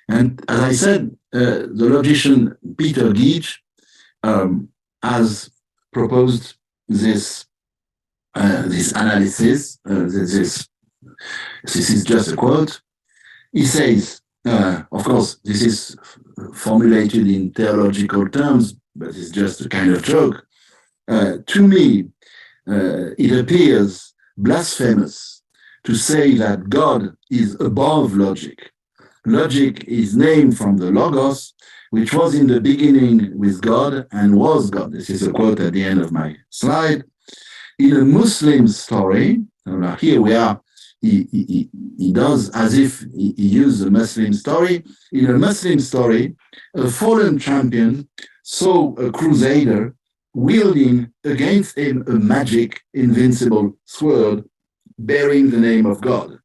And as I said, the logician Peter Geach has proposed this analysis. This is just a quote. He says, of course, this is formulated in theological terms, but it's just a kind of joke. To me, it appears blasphemous to say that God is above logic. Logic is named from the Logos, which was in the beginning with God and was God. This is a quote at the end of my slide. In a Muslim story, here we are, he does as if he used a Muslim story. In a Muslim story, a fallen champion saw a crusader wielding against him a magic, invincible sword bearing the name of God.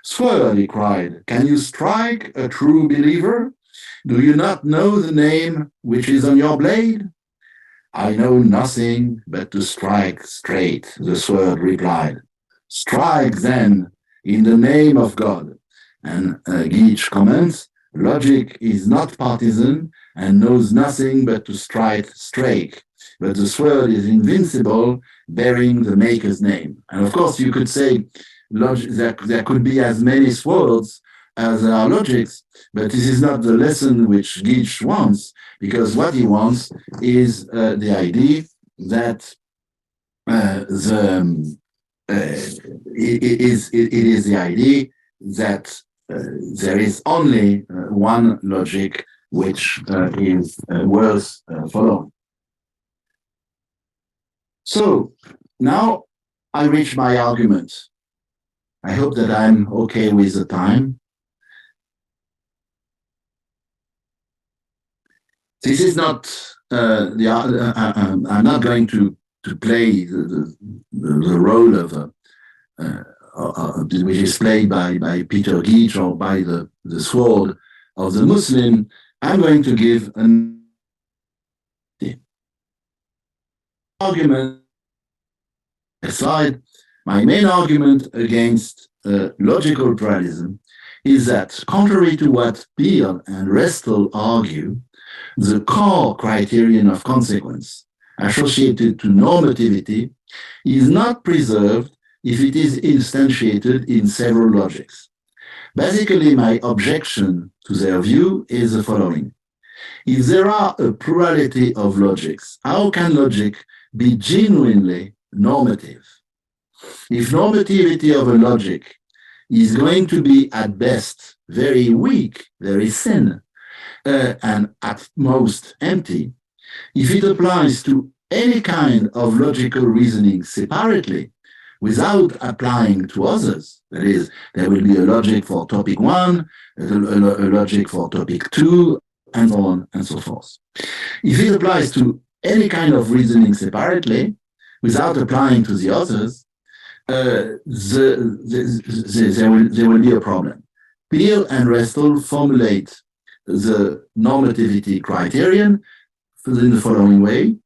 Sword, he cried, can you strike a true believer? Do you not know the name which is on your blade? I know nothing but to strike straight, the sword replied. Strike then in the name of God. And Geach comments, logic is not partisan and knows nothing but to strike straight. But the sword is invincible, bearing the maker's name. And of course, you could say there could be as many swords as there are logics, but this is not the lesson which Geach wants, because what he wants is the idea that it is the idea that there is only one logic which is worth following. So now I reach my argument. I hope that I'm okay with the time. This is not I'm not going to play the role of which is played by Peter Geach or by the sword of the Muslim. I'm going to give an argument aside. My main argument against logical pluralism is that, contrary to what Peale and Restel argue, the core criterion of consequence associated to normativity is not preserved if it is instantiated in several logics. Basically, my objection to their view is the following. If there are a plurality of logics, how can logic be genuinely normative? If normativity of a logic is going to be at best very weak, very thin, and at most empty, if it applies to any kind of logical reasoning separately, without applying to others, that is, there will be a logic for topic 1, a logic for topic 2, and so on and so forth. If it applies to any kind of reasoning separately, without applying to the others, there will be a problem. Peale and Restel formulate the normativity criterion in the following way.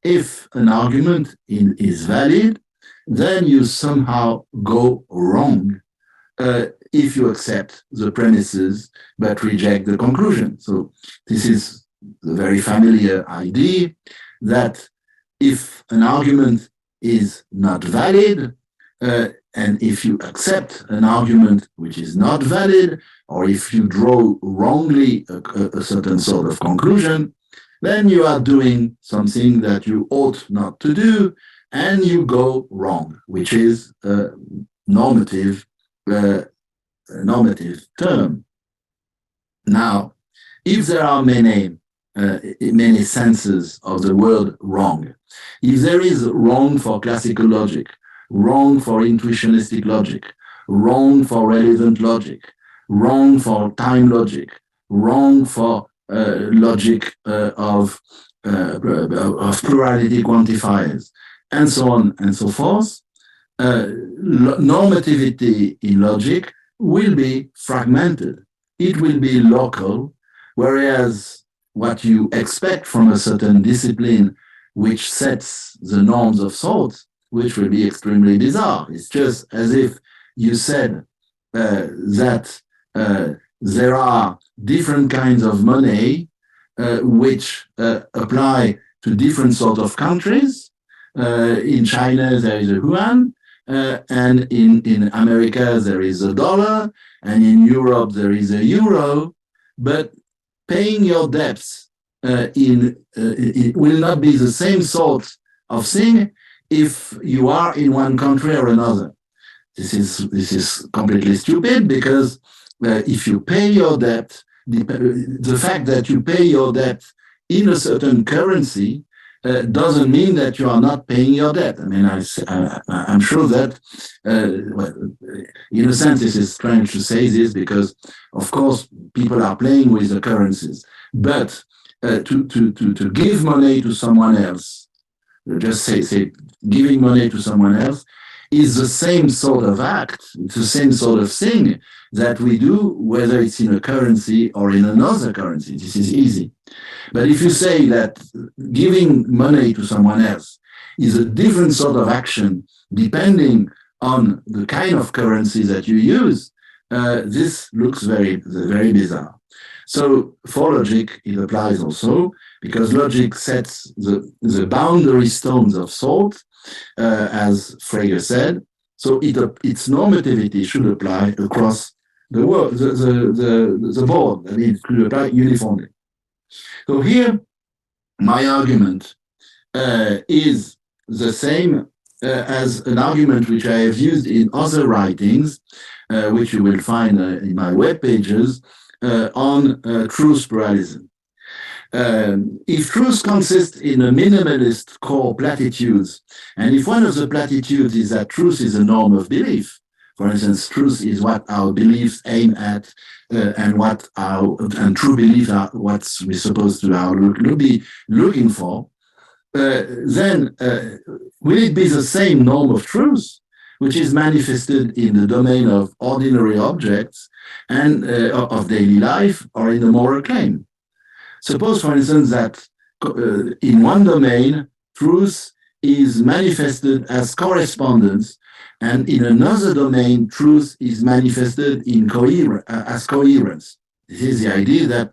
If an argument is valid, then you somehow go wrong if you accept the premises but reject the conclusion. So this is the very familiar idea that if an argument is not valid, and if you accept an argument which is not valid, or if you draw wrongly a certain sort of conclusion, then you are doing something that you ought not to do, and you go wrong, which is a normative term. Now, if there are many senses of the word wrong, if there is wrong for classical logic, wrong for intuitionistic logic, wrong for relevant logic, wrong for time logic, wrong for logic of plurality quantifiers, and so on and so forth, normativity in logic will be fragmented. It will be local, whereas what you expect from a certain discipline which sets the norms of thought, which will be extremely bizarre. It's just as if you said that there are different kinds of money which apply to different sorts of countries. In China, there is a yuan, and in America, there is a dollar, and in Europe, there is a euro. But paying your debts it will not be the same sort of thing if you are in one country or another. This is completely stupid, because if you pay your debt, the fact that you pay your debt in a certain currency doesn't mean that you are not paying your debt. I mean, I'm sure that, well, in a sense, this is strange to say this, because, of course, people are playing with the currencies. But to give money to someone else, just say giving money to someone else, is the same sort of act, it's the same sort of thing that we do, whether it's in a currency or in another currency. This is easy. But if you say that giving money to someone else is a different sort of action depending on the kind of currency that you use, this looks very, very bizarre. So for logic, it applies also, because logic sets the boundary stones of thought, as Frege said. So its normativity should apply across the world, the board. I mean, it should apply uniformly. So here, my argument is the same as an argument which I have used in other writings, which you will find in my web pages, on truth pluralism. If truth consists in a minimalist core platitudes, and if one of the platitudes is that truth is a norm of belief, for instance, truth is what our beliefs aim at, and true beliefs are what we're supposed to be looking for, then will it be the same norm of truth, which is manifested in the domain of ordinary objects and of daily life, or in the moral claim? Suppose, for instance, that in one domain, truth is manifested as correspondence, and in another domain, truth is manifested as coherence. This is the idea that,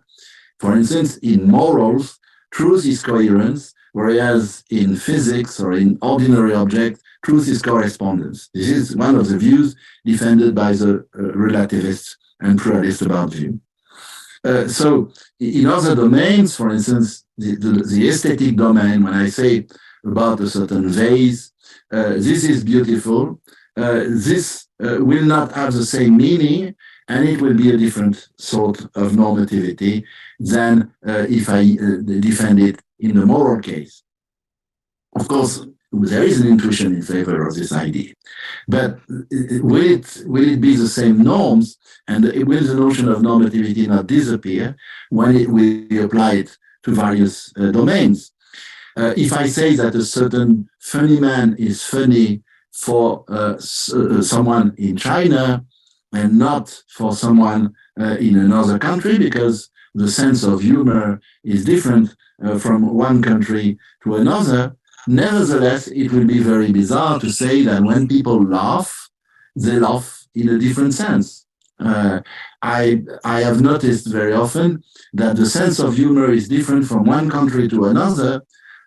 for instance, in morals, truth is coherence, whereas in physics or in ordinary objects, truth is correspondence. This is one of the views defended by the relativists and pluralists about view. So in other domains, for instance, the aesthetic domain, when I say about a certain vase, this is beautiful, this will not have the same meaning, and it will be a different sort of normativity than if I defend it in the moral case. Of course, there is an intuition in favor of this idea, but will it be the same norms, and will the notion of normativity not disappear when we apply it to various domains? If I say that a certain funny man is funny for someone in China, and not for someone in another country, because the sense of humor is different from one country to another. Nevertheless, it will be very bizarre to say that when people laugh, they laugh in a different sense. I have noticed very often that the sense of humor is different from one country to another,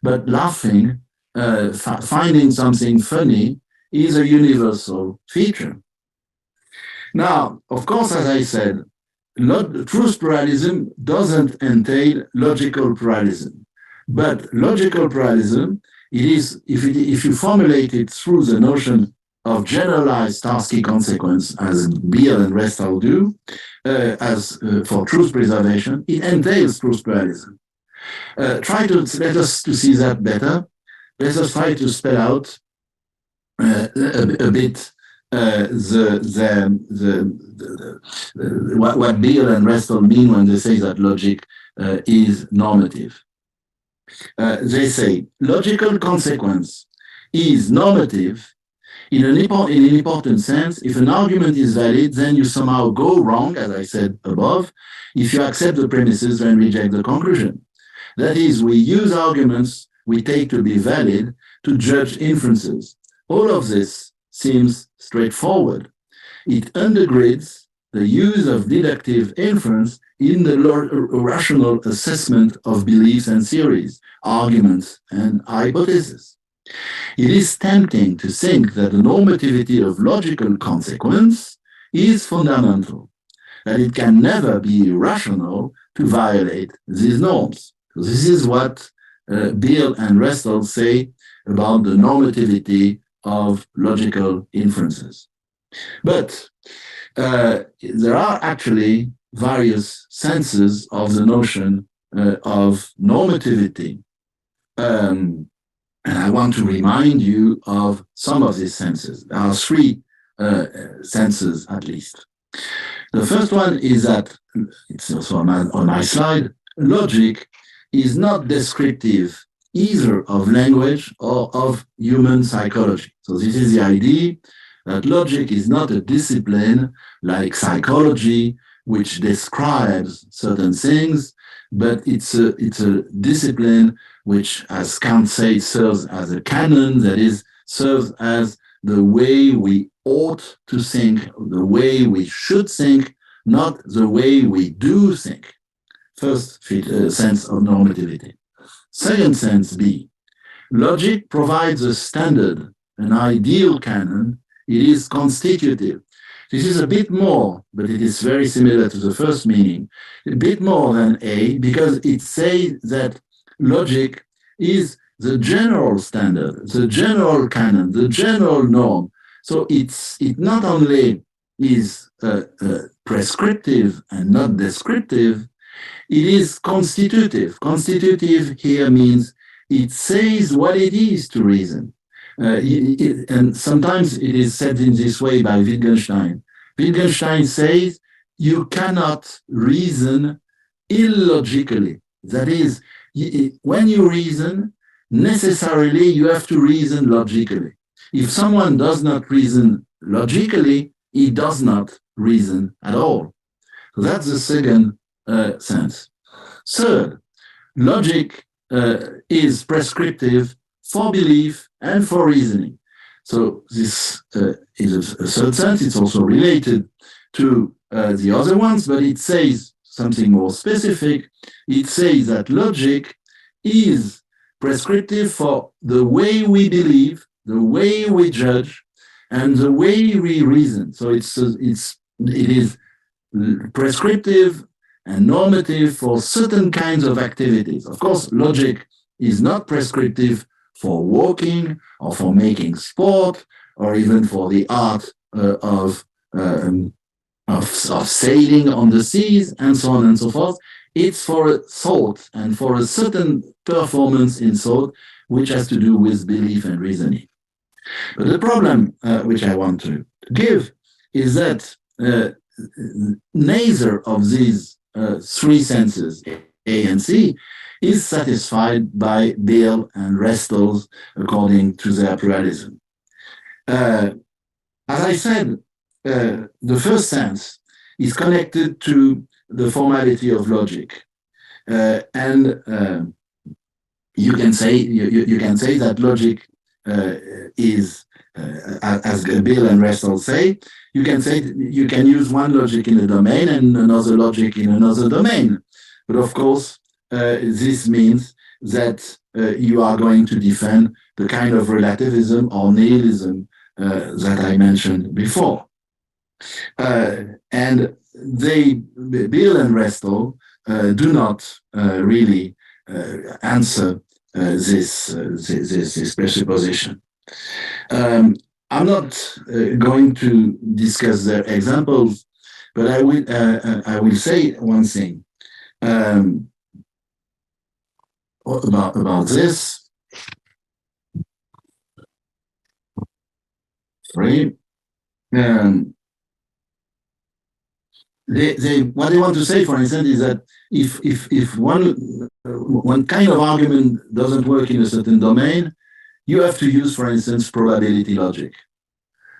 but laughing, finding something funny, is a universal feature. Now, of course, as I said, truth pluralism doesn't entail logical pluralism. But logical pluralism, it is, if you formulate it through the notion of generalized Tarski consequence, as Beale and Restall do, for truth preservation, it entails truth pluralism. Let us to see that better. Let us try to spell out a bit what Beale and Restall mean when they say that logic is normative. They say logical consequence is normative in an important sense. If an argument is valid, then you somehow go wrong, as I said above, if you accept the premises and reject the conclusion. That is, we use arguments we take to be valid to judge inferences. All of this seems straightforward. It undergrids the use of deductive inference in the rational assessment of beliefs and theories, arguments and hypotheses. It is tempting to think that the normativity of logical consequence is fundamental, that it can never be rational to violate these norms. So this is what Beale and Restall say about the normativity of logical inferences. But there are actually various senses of the notion of normativity. And I want to remind you of some of these senses. There are three senses, at least. The first one is that, it's also on my slide, logic is not descriptive either of language or of human psychology. So this is the idea that logic is not a discipline like psychology, which describes certain things, but it's a discipline which, as Kant says, serves as a canon, that is, serves as the way we ought to think, the way we should think, not the way we do think. First sense of normativity. Second sense B, logic provides a standard, an ideal canon. It is constitutive. This is a bit more, but it is very similar to the first meaning, a bit more than A, because it says that logic is the general standard, the general canon, the general norm. So it not only is prescriptive and not descriptive, it is constitutive. Constitutive here means it says what it is to reason. And sometimes it is said in this way by Wittgenstein. Wittgenstein says you cannot reason illogically. That is, when you reason, necessarily you have to reason logically. If someone does not reason logically, he does not reason at all. So that's the second sense. Third, logic is prescriptive for belief and for reasoning. So this is a third sense. It's also related to the other ones, but it says something more specific. It says that logic is prescriptive for the way we believe, the way we judge, and the way we reason. So it is prescriptive and normative for certain kinds of activities. Of course, logic is not prescriptive for walking or for making sport or even for the art of sailing on the seas and so on and so forth. It's for thought and for a certain performance in thought which has to do with belief and reasoning. But the problem which I want to give is that neither of these three senses, A and C, is satisfied by Beale and Restall's according to their pluralism. As I said, the first sense is connected to the formality of logic. And you can say that logic is, as Bill and Russell say, you can use one logic in a domain and another logic in another domain. But of course, this means that you are going to defend the kind of relativism or nihilism that I mentioned before. And Bill and Restel do not really answer this presupposition. I'm not going to discuss their examples, but I will say one thing about this. Sorry. What they want to say, for instance, is that if one kind of argument doesn't work in a certain domain, you have to use, for instance, probability logic.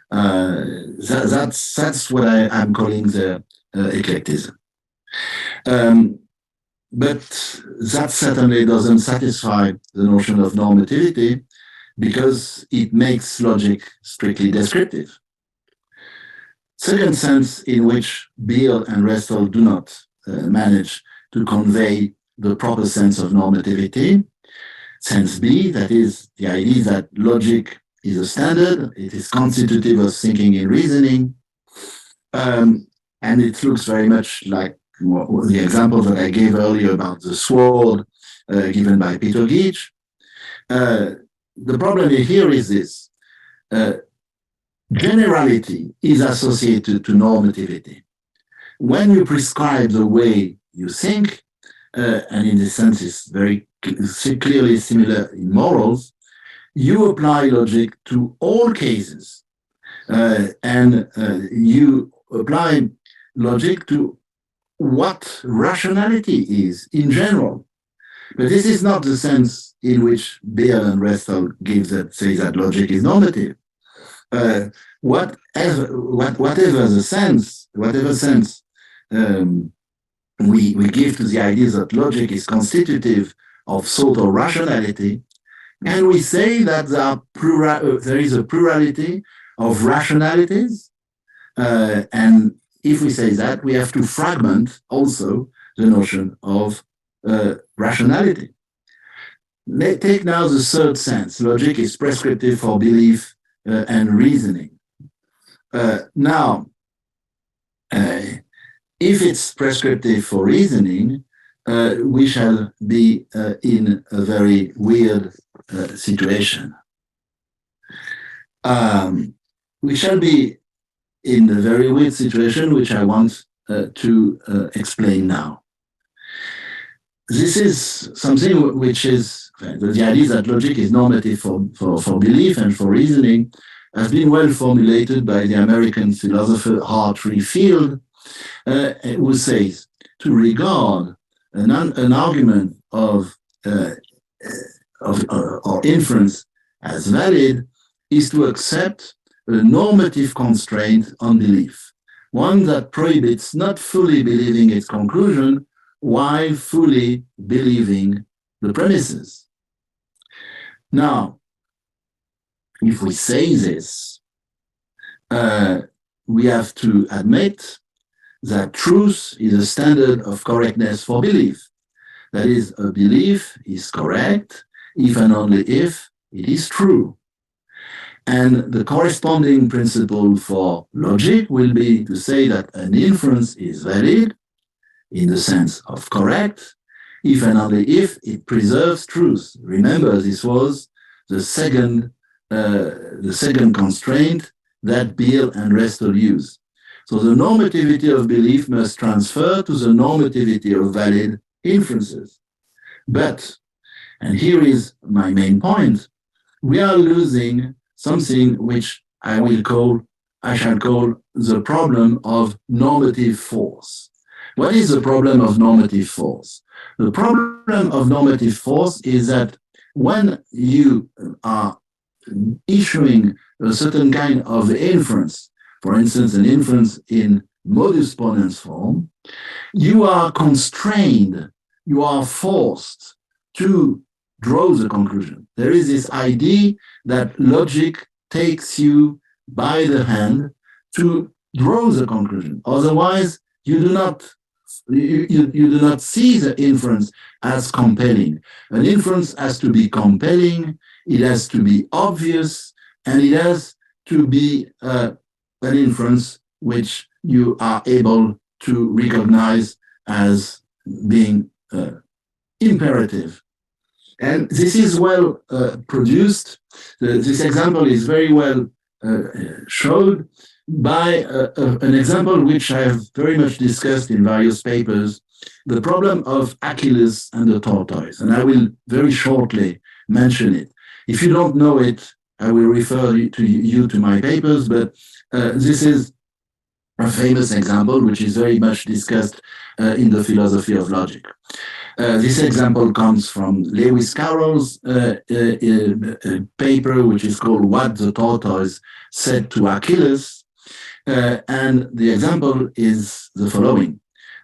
That's what I'm calling the eclecticism. But that certainly doesn't satisfy the notion of normativity because it makes logic strictly descriptive. Second sense in which Beale and Restel do not manage to convey the proper sense of normativity. Sense B, that is the idea that logic is a standard, it is constitutive of thinking and reasoning, and it looks very much like the example that I gave earlier about the sword given by Peter Geach. The problem here is this. Generality is associated to normativity. When you prescribe the way you think, and in this sense it's very clearly similar in morals, you apply logic to all cases. And you apply logic to what rationality is in general. But this is not the sense in which Beale and Restel say that logic is normative. Whatever sense we give to the idea that logic is constitutive of thought or rationality, and we say that there is a plurality of rationalities, and if we say that, we have to fragment also the notion of rationality. Take now the third sense. Logic is prescriptive for belief and reasoning. Now, if it's prescriptive for reasoning, we shall be in a very weird situation. We shall be in a very weird situation, which I want to explain now. This is something which is, the idea that logic is normative for belief and for reasoning has been well formulated by the American philosopher Hartree Field, who says to regard an argument or inference as valid is to accept a normative constraint on belief, one that prohibits not fully believing its conclusion while fully believing the premises. Now, if we say this, we have to admit that truth is a standard of correctness for belief. That is, a belief is correct if and only if it is true. And the corresponding principle for logic will be to say that an inference is valid in the sense of correct, if and only if it preserves truth. Remember, this was the second constraint that Beale and Restel used. So the normativity of belief must transfer to the normativity of valid inferences. But, and here is my main point, we are losing something which I shall call the problem of normative force. What is the problem of normative force? The problem of normative force is that when you are issuing a certain kind of inference for instance, an inference in modus ponens form, you are constrained, you are forced to draw the conclusion. There is this idea that logic takes you by the hand to draw the conclusion. Otherwise, you do not see the inference as compelling. An inference has to be compelling, it has to be obvious, and it has to be an inference which you are able to recognize as being imperative. And this is well produced. This example is very well showed by an example which I have very much discussed in various papers, the problem of Achilles and the tortoise. And I will very shortly mention it. If you don't know it, I will refer you to my papers, but this is a famous example which is very much discussed in the philosophy of logic. This example comes from Lewis Carroll's paper, which is called What the Tortoise Said to Achilles. And the example is the following.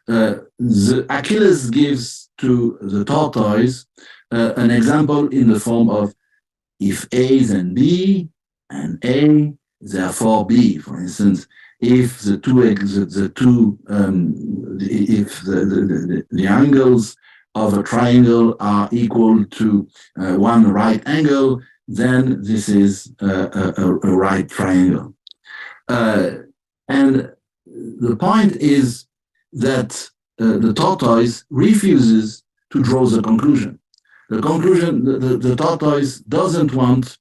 The Achilles gives to the tortoise an example in the form of if A then B and A, therefore B. For instance, if the angles of a triangle are equal to one right angle, then this is a right triangle. And the point is that the tortoise refuses to draw the conclusion. The tortoise doesn't want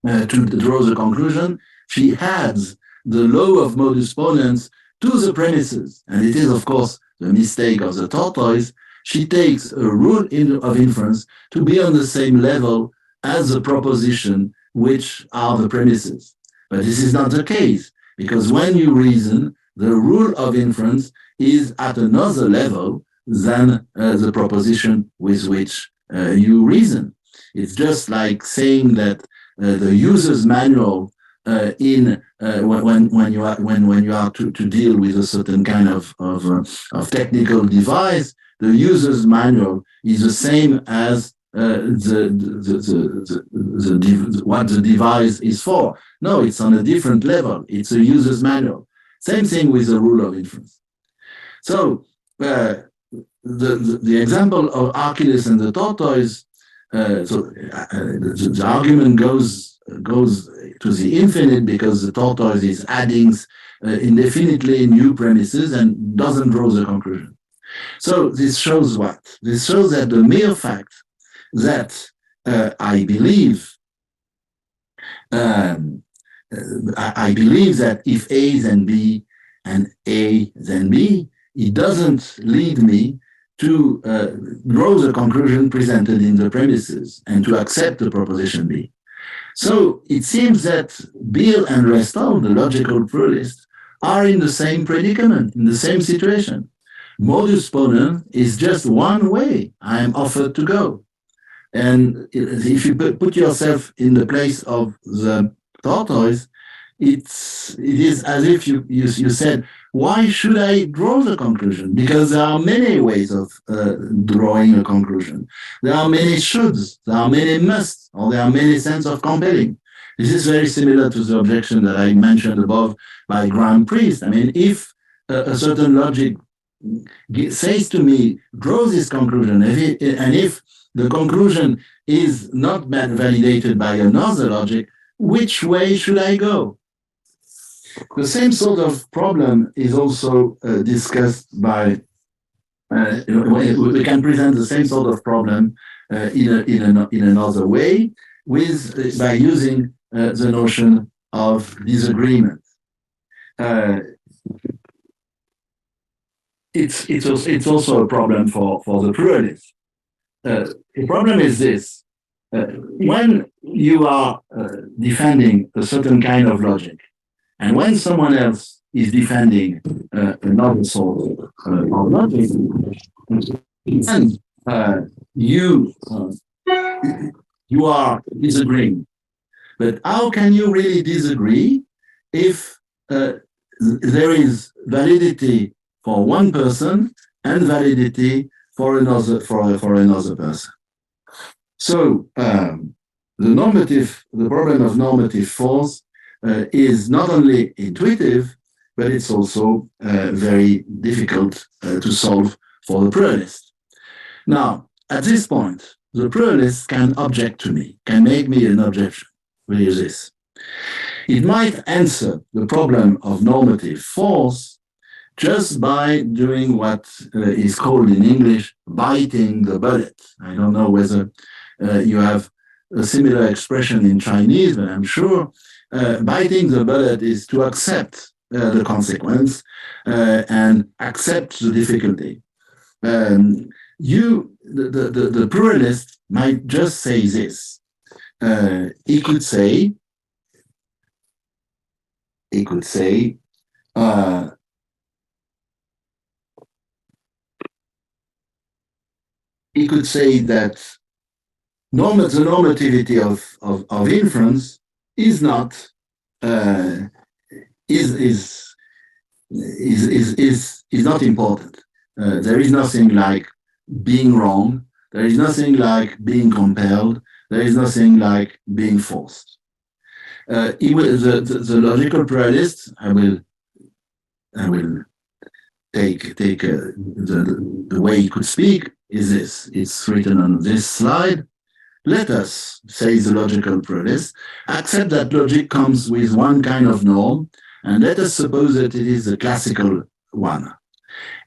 to draw the conclusion. She adds the law of modus ponens to the premises. And it is, of course, the mistake of the tortoise. She takes a rule of inference to be on the same level as the proposition which are the premises. But this is not the case, because when you reason, the rule of inference is at another level than the proposition with which you reason. It's just like saying that the user's manual when you are to deal with a certain kind of technical device, the user's manual is the same as what the device is for. No, it's on a different level. It's a user's manual. Same thing with the rule of inference. So the example of Achilles and the tortoise, the argument goes to the infinite because the tortoise is adding indefinitely new premises and doesn't draw the conclusion. So this shows what? This shows that the mere fact that I believe that if A then B and A then B, it doesn't lead me to draw the conclusion presented in the premises and to accept the proposition B. So it seems that Beale and Restall, the logical pluralists, are in the same predicament, in the same situation. Modus ponens is just one way I am offered to go. And if you put yourself in the place of the tortoise, it is as if you said, why should I draw the conclusion? Because there are many ways of drawing a conclusion. There are many shoulds, there are many musts, or there are many sense of compelling. This is very similar to the objection that I mentioned above by Graham Priest. I mean, if a certain logic says to me, draw this conclusion, and if the conclusion is not validated by another logic, which way should I go? The same sort of problem is also discussed by, we can present the same sort of problem in another way by using the notion of disagreement. It's also a problem for the pluralists. The problem is this. When you are defending a certain kind of logic, and when someone else is defending another sort of logic, and you are disagreeing. But how can you really disagree if there is validity for one person and validity for another person. So the problem of normative force is not only intuitive, but it's also very difficult to solve for the pluralist. Now, at this point, the pluralist can object to me, can make me an objection, which is this. It might answer the problem of normative force just by doing what is called in English biting the bullet. I don't know whether you have a similar expression in Chinese, but I'm sure biting the bullet is to accept the consequence and accept the difficulty. The pluralist might just say this. He could say, that the normativity of inference is not not important. There is nothing like being wrong. There is nothing like being compelled. There is nothing like being forced. The logical pluralist, I will take the way he could speak is this. It's written on this slide. Let us, says the logical pluralist, accept that logic comes with one kind of norm, and let us suppose that it is a classical one,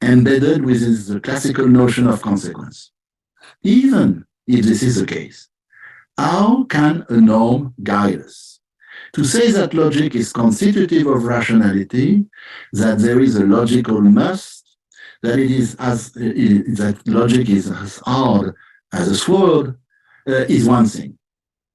embedded within the classical notion of consequence. Even if this is the case, how can a norm guide us? To say that logic is constitutive of rationality, that there is a logical must, that that logic is as hard as a sword, is one thing.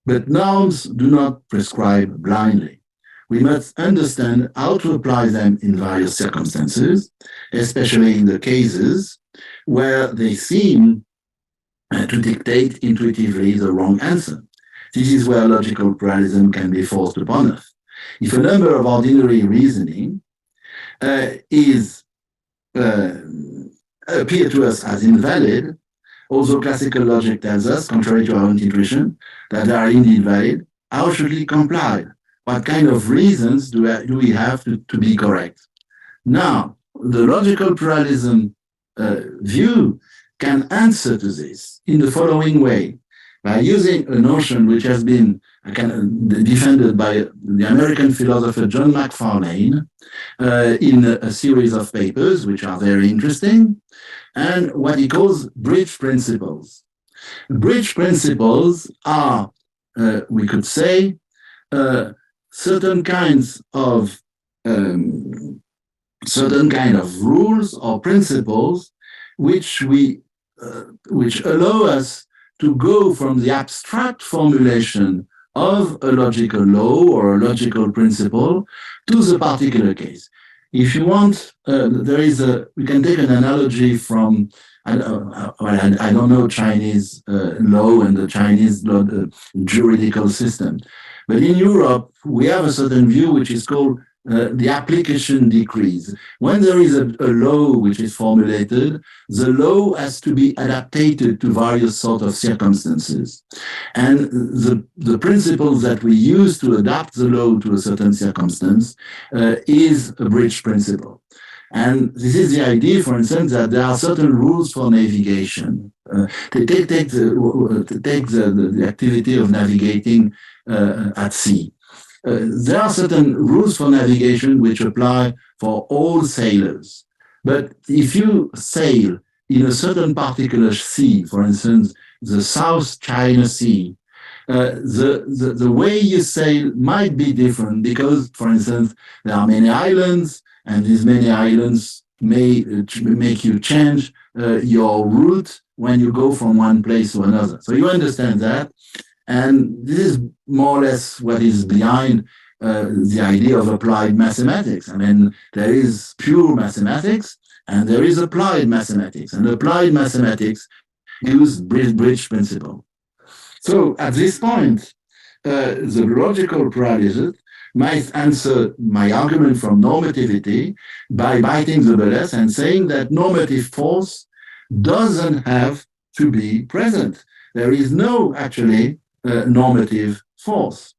But norms do not prescribe blindly. We must understand how to apply them in various circumstances, especially in the cases where they seem to dictate intuitively the wrong answer. This is where logical pluralism can be forced upon us. If a number of ordinary reasoning appear to us as invalid, although classical logic tells us, contrary to our own intuition, that they are indeed valid, how should we comply? What kind of reasons do we have to be correct? Now, the logical pluralism view can answer to this in the following way, by using a notion which has been defended by the American philosopher John McFarlane in a series of papers, which are very interesting, and what he calls bridge principles. Bridge principles are, we could say, certain kinds of rules or principles which allow us to go from the abstract formulation of a logical law or a logical principle to the particular case. If you want, we can take an analogy from, I don't know Chinese law and the Chinese juridical system, but in Europe, we have a certain view which is called the application decrees. When there is a law which is formulated, the law has to be adapted to various sort of circumstances. And the principles that we use to adapt the law to a certain circumstance is a bridge principle. And this is the idea, for instance, that there are certain rules for navigation. Take the activity of navigating at sea. There are certain rules for navigation which apply for all sailors. But if you sail in a certain particular sea, for instance, the South China Sea, the way you sail might be different because, for instance, there are many islands, and these many islands may make you change your route when you go from one place to another. So you understand that. And this is more or less what is behind the idea of applied mathematics. I mean, there is pure mathematics and there is applied mathematics. And applied mathematics use bridge principle. So at this point, the logical pluralist might answer my argument from normativity by biting the bullet and saying that normative force doesn't have to be present. There is no actually normative force.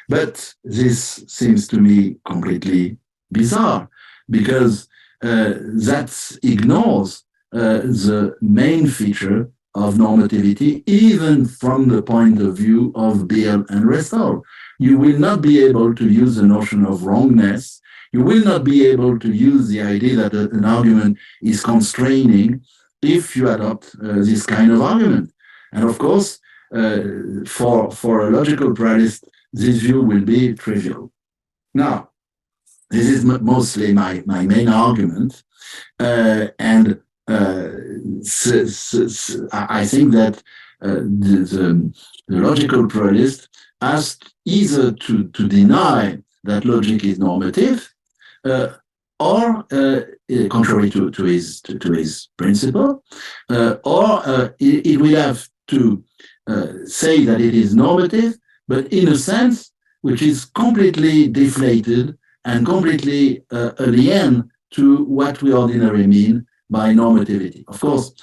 But this seems to me completely bizarre because that ignores the main feature of normativity, even from the point of view of Beer and Restall. You will not be able to use the notion of wrongness. You will not be able to use the idea that an argument is constraining if you adopt this kind of argument. And of course, for a logical pluralist, this view will be trivial. Now, this is mostly my main argument. And I think that the logical pluralist has either to deny that logic is normative, or contrary to his principle, or it will have to say that it is normative, but in a sense which is completely deflated and completely alien to what we ordinarily mean by normativity. Of course,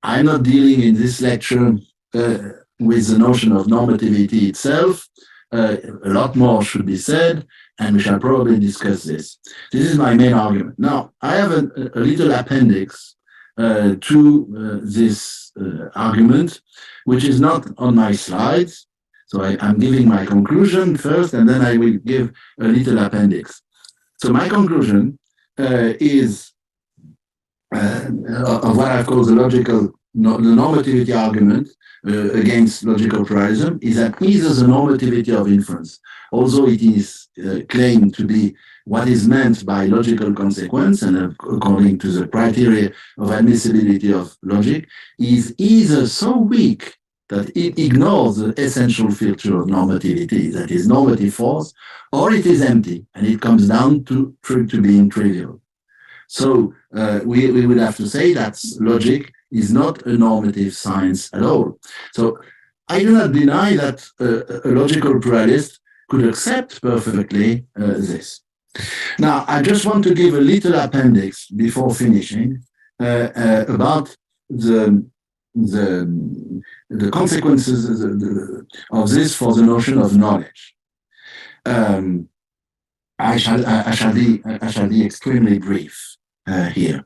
I'm not dealing in this lecture with the notion of normativity itself. A lot more should be said, and we shall probably discuss this. This is my main argument. Now, I have a little appendix to this argument, which is not on my slides. So I'm giving my conclusion first, and then I will give a little appendix. So my conclusion is of what I've called the normativity argument against logical pluralism is that either the normativity of inference, although it is claimed to be what is meant by logical consequence and according to the criteria of admissibility of logic, is either so weak that it ignores the essential feature of normativity, that is normative force, or it is empty and it comes down to being trivial. So we would have to say that logic is not a normative science at all. So I do not deny that a logical pluralist could accept perfectly this. Now, I just want to give a little appendix before finishing about the consequences of this for the notion of knowledge. I shall be extremely brief here.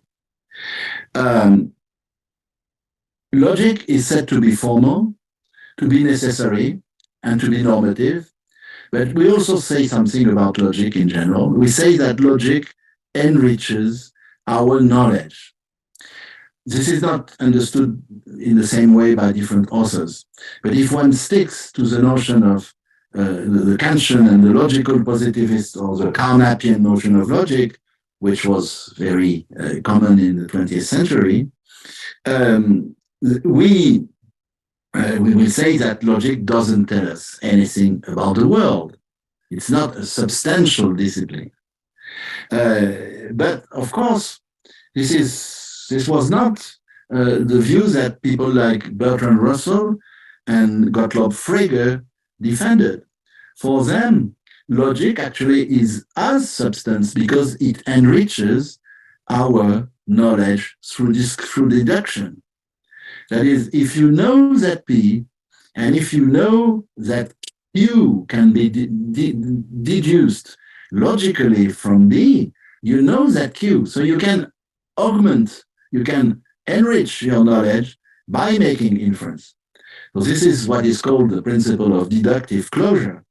Logic is said to be formal, to be necessary, and to be normative. But we also say something about logic in general. We say that logic enriches our knowledge. This is not understood in the same way by different authors. But if one sticks to the notion of the Kantian and the logical positivist or the Carnapian notion of logic, which was very common in the 20th century, we will say that logic doesn't tell us anything about the world. It's not a substantial discipline. But of course, this was not the view that people like Bertrand Russell and Gottlob Frege defended. For them, logic actually is as substance because it enriches our knowledge through deduction. That is, if you know that P, and if you know that Q can be deduced logically from B, you know that Q. So you can augment, you can enrich your knowledge by making inference. So this is what is called the principle of deductive closure.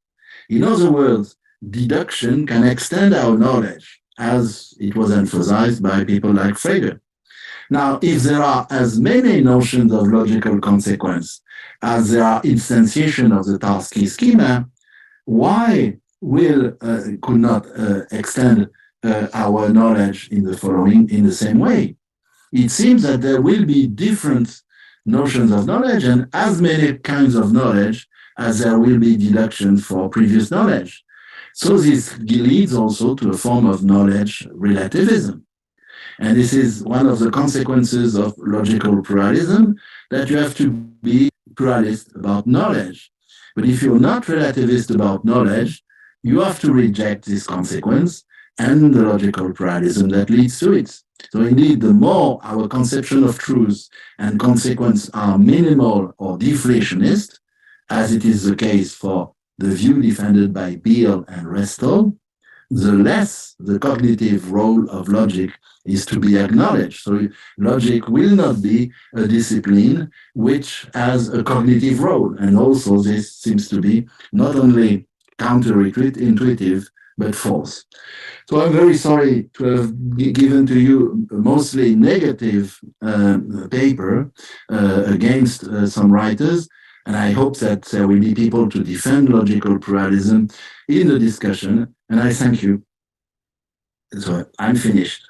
In other words, deduction can extend our knowledge, as it was emphasized by people like Frege. Now, if there are as many notions of logical consequence as there are instantiation of the Tarski schema, why could not extend our knowledge in the same way? It seems that there will be different notions of knowledge and as many kinds of knowledge as there will be deduction for previous knowledge. So this leads also to a form of knowledge relativism. And this is one of the consequences of logical pluralism, that you have to be pluralist about knowledge. But if you're not relativist about knowledge, you have to reject this consequence and the logical pluralism that leads to it. So indeed, the more our conception of truth and consequence are minimal or deflationist, as it is the case for the view defended by Beale and Restall, the less the cognitive role of logic is to be acknowledged. So logic will not be a discipline which has a cognitive role. And also this seems to be not only counterintuitive, but false. So I'm very sorry to have given to you a mostly negative paper against some writers, and I hope that there will be people to defend logical pluralism in the discussion, and I thank you. So I'm finished.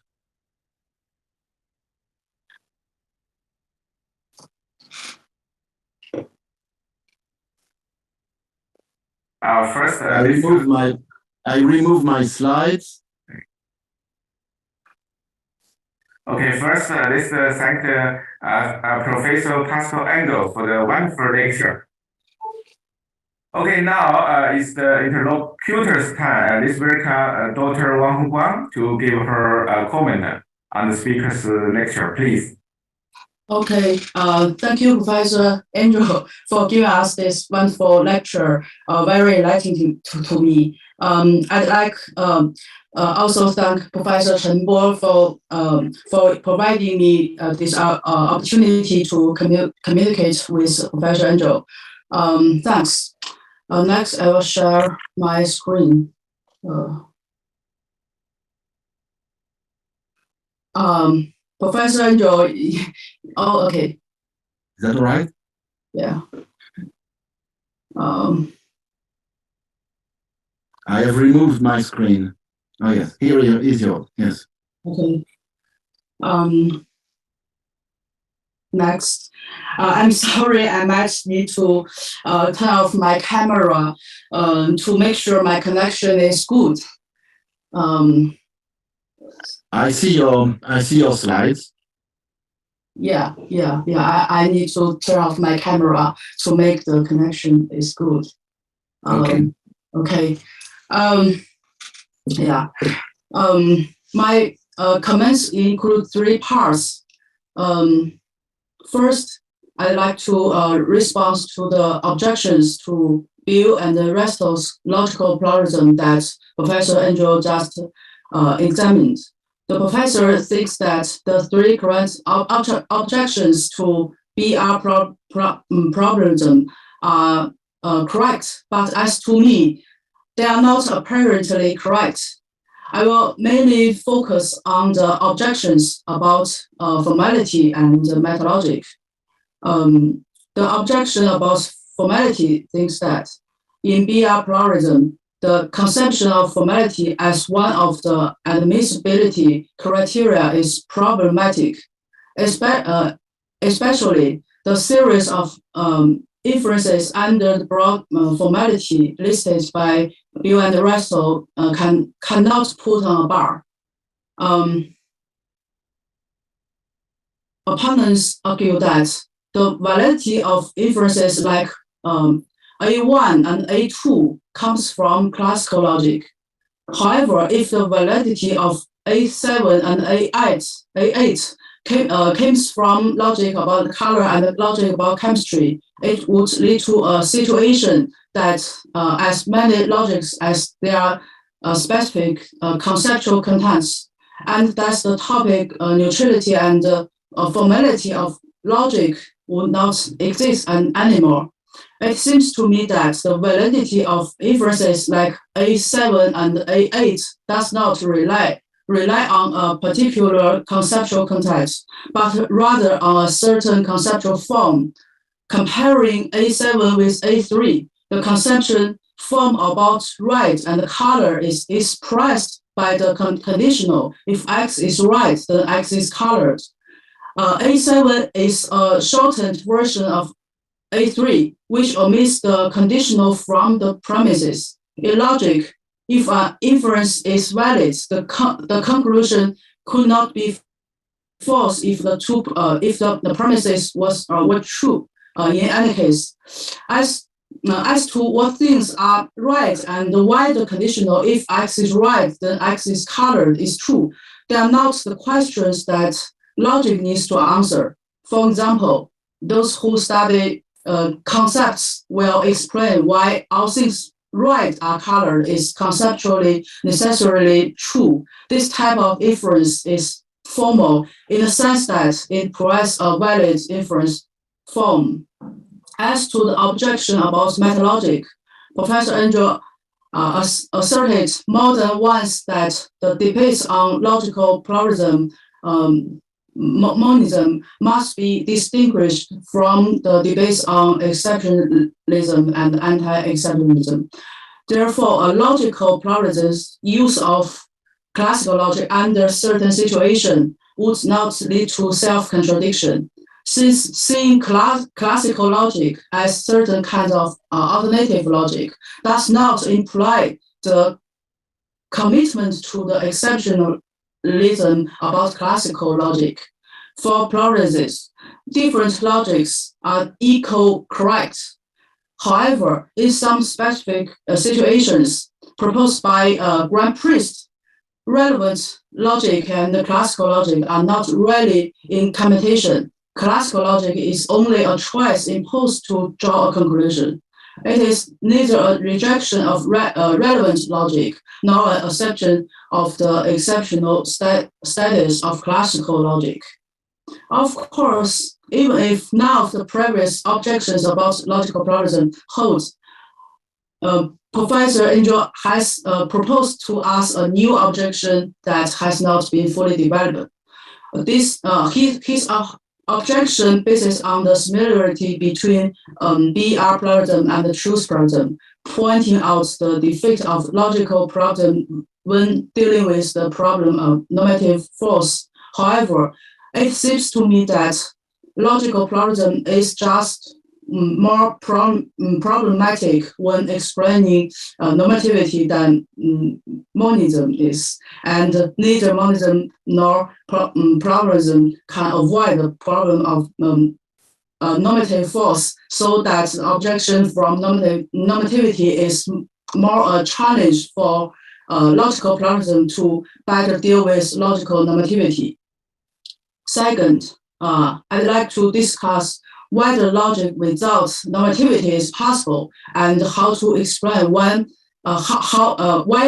First, I remove my slides. Okay, first, let's thank Professor Pascal Engel for the wonderful lecture. Okay, now it's the interlocutor's time. Let's welcome Dr. Wang Hongguang to give her comment on the speaker's lecture, please. Okay, thank you, Professor Engel, for giving us this wonderful lecture. Very enlightening to me. I'd like also thank Professor Chen Bo for providing me this opportunity to communicate with Professor Engel. Thanks. Next, I will share my screen. Professor Engel, oh, okay. Is that all right? Yeah. I have removed my screen. Oh, yes. Here is yours. Yes. Okay. Next. I'm sorry, I might need to turn off my camera to make sure my connection is good. I see your slides. Yeah. I need to turn off my camera to make the connection is good. Okay. Okay. Yeah. My comments include three parts. First, I'd like to respond to the objections to Beale and the Restall's logical pluralism that Professor Engel just examined. The professor thinks that the three current objections to BR pluralism are correct, but as to me, they are not apparently correct. I will mainly focus on the objections about formality and methodologic. The objection about formality thinks that in BR pluralism, the conception of formality as one of the admissibility criteria is problematic, especially the series of inferences under the broad formality listed by Beale and Restall cannot put on a bar. Opponents argue that the validity of inferences like A1 and A2 comes from classical logic. However, if the validity of A7 and A8 comes from logic about color and logic about chemistry, it would lead to a situation that as many logics as there are specific conceptual contents. And that's the topic neutrality and formality of logic would not exist anymore. It seems to me that the validity of inferences like A7 and A8 does not rely on a particular conceptual context, but rather on a certain conceptual form. Comparing A7 with A3, the conception form about right and color is expressed by the conditional. If X is right, then X is colored. A7 is a shortened version of A3, which omits the conditional from the premises. In logic, if an inference is valid, the conclusion could not be false if the premises were true. In any case, as as to what things are right and why the conditional if X is right, then X is colored is true. They are not the questions that logic needs to answer. For example, those who study concepts will explain why all things right are colored is conceptually necessarily true. This type of inference is formal in the sense that it provides a valid inference form. As to the objection about Metallogic, Professor Engel asserted more than once that the debates on logical pluralism monism must be distinguished from the debates on exceptionalism and anti-exceptionalism. Therefore, a logical pluralism's use of classical logic under certain situations would not lead to self-contradiction. Since seeing classical logic as certain kind of alternative logic does not imply the commitment to the exceptionalism about classical logic. For pluralists, different logics are equal-correct. However, in some specific situations proposed by Grand Priest, relevant logic and classical logic are not really in competition. Classical logic is only a choice imposed to draw a conclusion. It is neither a rejection of relevant logic nor an acceptance of the exceptional status of classical logic. Of course, even if none of the previous objections about logical pluralism holds, Professor Engel has proposed to us a new objection that has not been fully developed. His objection bases on the similarity between BR pluralism and the truth pluralism, pointing out the defect of logical pluralism when dealing with the problem of normative force. However, it seems to me that logical pluralism is just more problematic when explaining normativity than monism is, and neither monism nor pluralism can avoid the problem of normative force, so that the objection from normativity is more a challenge for logical pluralism to better deal with logical normativity. Second, I'd like to discuss whether logic without normativity is possible and how to explain why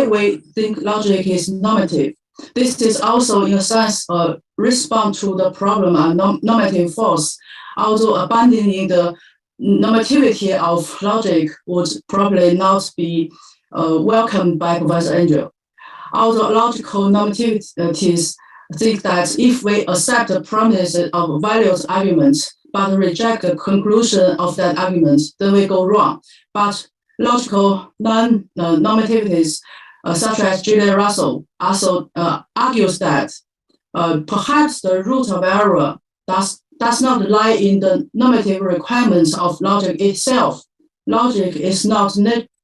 we think logic is normative. This is also, in a sense, a response to the problem of normative force, although abandoning the normativity of logic would probably not be welcomed by Professor Engel. Although logical normativities think that if we accept the premises of various arguments but reject the conclusion of that argument, then we go wrong. But logical non-normativities, such as Julian Russell, also argues that perhaps the root of error does not lie in the normative requirements of logic itself. Logic is not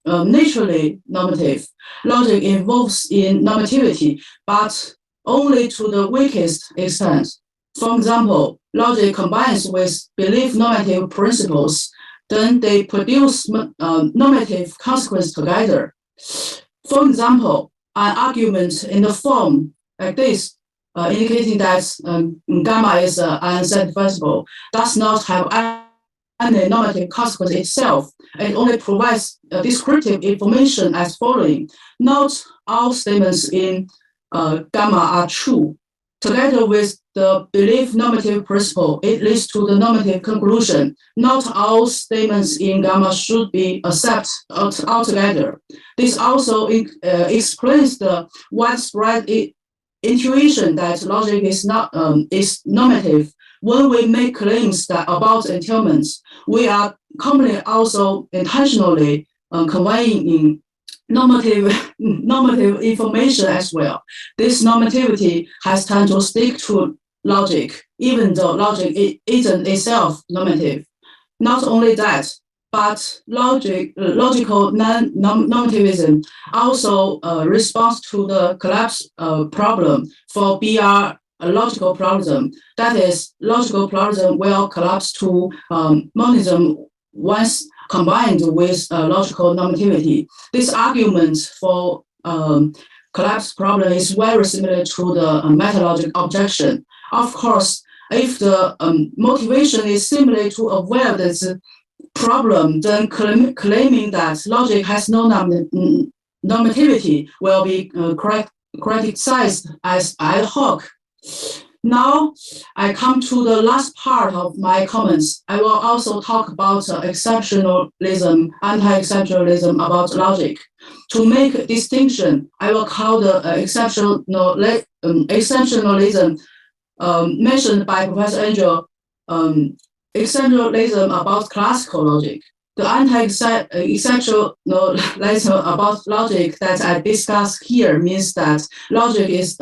naturally normative. Logic involves in normativity, but only to the weakest extent. For example, logic combines with belief normative principles, then they produce normative consequences together. For example, an argument in the form like this, indicating that gamma is unsatisfiable, does not have any normative consequence itself. It only provides descriptive information as following. Not all statements in gamma are true. Together with the belief normative principle, it leads to the normative conclusion. Not all statements in gamma should be accepted altogether. This also explains the widespread intuition that logic is normative. When we make claims about entailments, we are commonly also intentionally conveying normative information as well. This normativity has tend to stick to logic, even though logic isn't itself normative. Not only that, but logical non-normativism also responds to the collapse problem for BR logical pluralism. That is, logical pluralism will collapse to monism once combined with logical normativity. This argument for collapse problem is very similar to the metallogic objection. Of course, if the motivation is simply to avoid this problem, then claiming that logic has no normativity will be criticized as ad hoc. Now, I come to the last part of my comments. I will also talk about exceptionalism, anti-exceptionalism about logic. To make a distinction, I will call the exceptionalism mentioned by Professor Engel exceptionalism about classical logic. The anti-exceptionalism about logic that I discuss here means that logic is